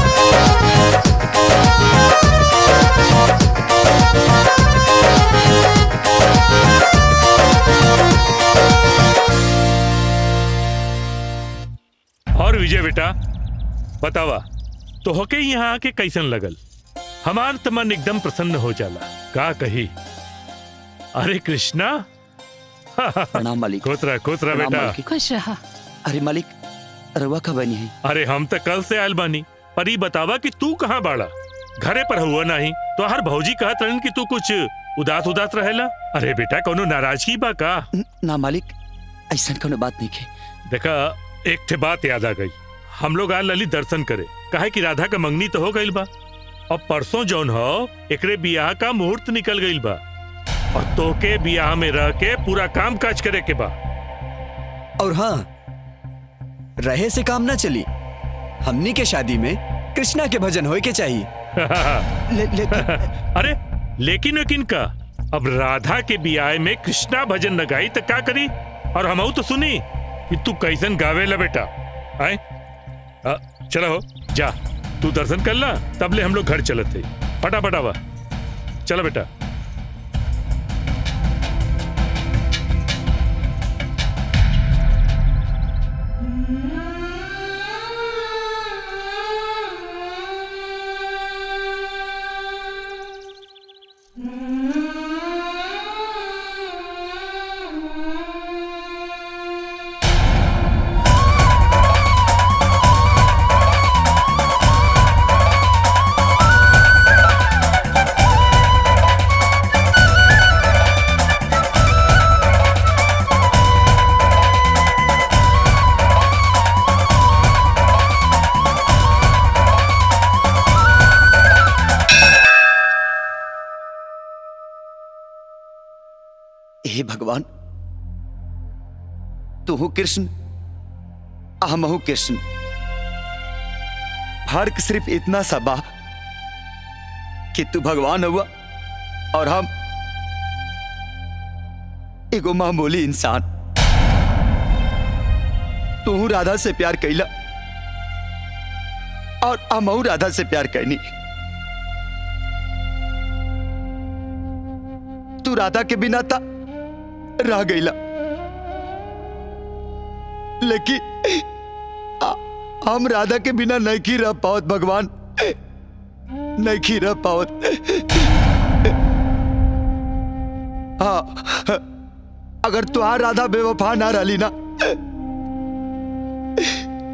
और विजय बेटा बतावा, तो होके यहाँ आके कैसन लगल? हमार तो मन एकदम प्रसन्न हो जाला। का कही? अरे कृष्णा, प्रणाम मालिक। खुश रह प्रणाम बेटा। मालिक। खुश रहा। अरे मालिक, रवा का बनी है? अरे हम तो कल से आयल बानी, पर ये बतावा कि तू कहाँ बाड़ा? घरे पर हुआ नहीं तो हर भौजी कहत रहन कि तू कुछ उदास उदास रहेला। अरे बेटा कोनो नाराजगी बा का? ना मालिक, ऐसा कोनो बात नहीं है। देखा, एक ठे बात याद आ गई। हम लोग आ ललित दर्शन करे, काहे कि राधा का मंगनी तो हो गईल बा। अब परसों जौन हो एकरे बियाह का मुहूर्त निकल गईल बा और तोके बियाह में रह के पूरा काम काज करे के बा। और हाँ, रहे से काम ना चली। हमनी के शादी में कृष्णा के भजन होए के चाहिए। अरे लेकिन का? अब राधा के बियाह में कृष्णा भजन न गाई तो क्या करी? और हम तो सुनी कि तू कैसन गावेला बेटा। आए चलो जा, तू दर्शन कर ला, तब ले हम लोग घर चलत थे। फटाफट आवा, चलो बेटा। हे भगवान, तू हो कृष्ण, अहम हूं कृष्ण। फर्क सिर्फ इतना सा बा कि तू भगवान हुआ और हम एगो मामूली इंसान। तू राधा से प्यार कैला और हमहू राधा से प्यार करनी। तू राधा के बिना था रह गईला, लेकिन हम राधा के बिना नहीं रह पावत भगवान, नहीं रह पावत। हाँ, अगर तुहार राधा बेवफा ना रही ना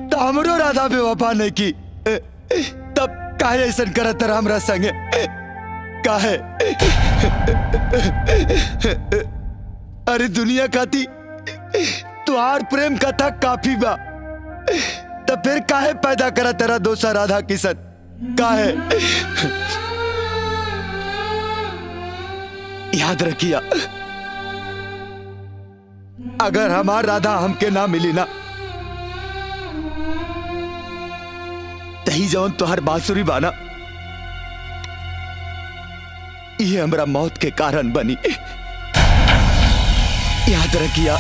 तो हमरो राधा बेवफा नहीं की, तब काहे ऐसा करत रहा हमरा संगे? काहे? अरे दुनिया खाती तुहार प्रेम कथा काफी बा, तो फिर काहे पैदा करा तेरा दोसा राधा किशन? काहे? याद रखिया, अगर हमार राधा हमके ना मिली ना, तही जौन तुहार बांसुरी बाना ये हमरा मौत के कारण बनी। याद रखिया।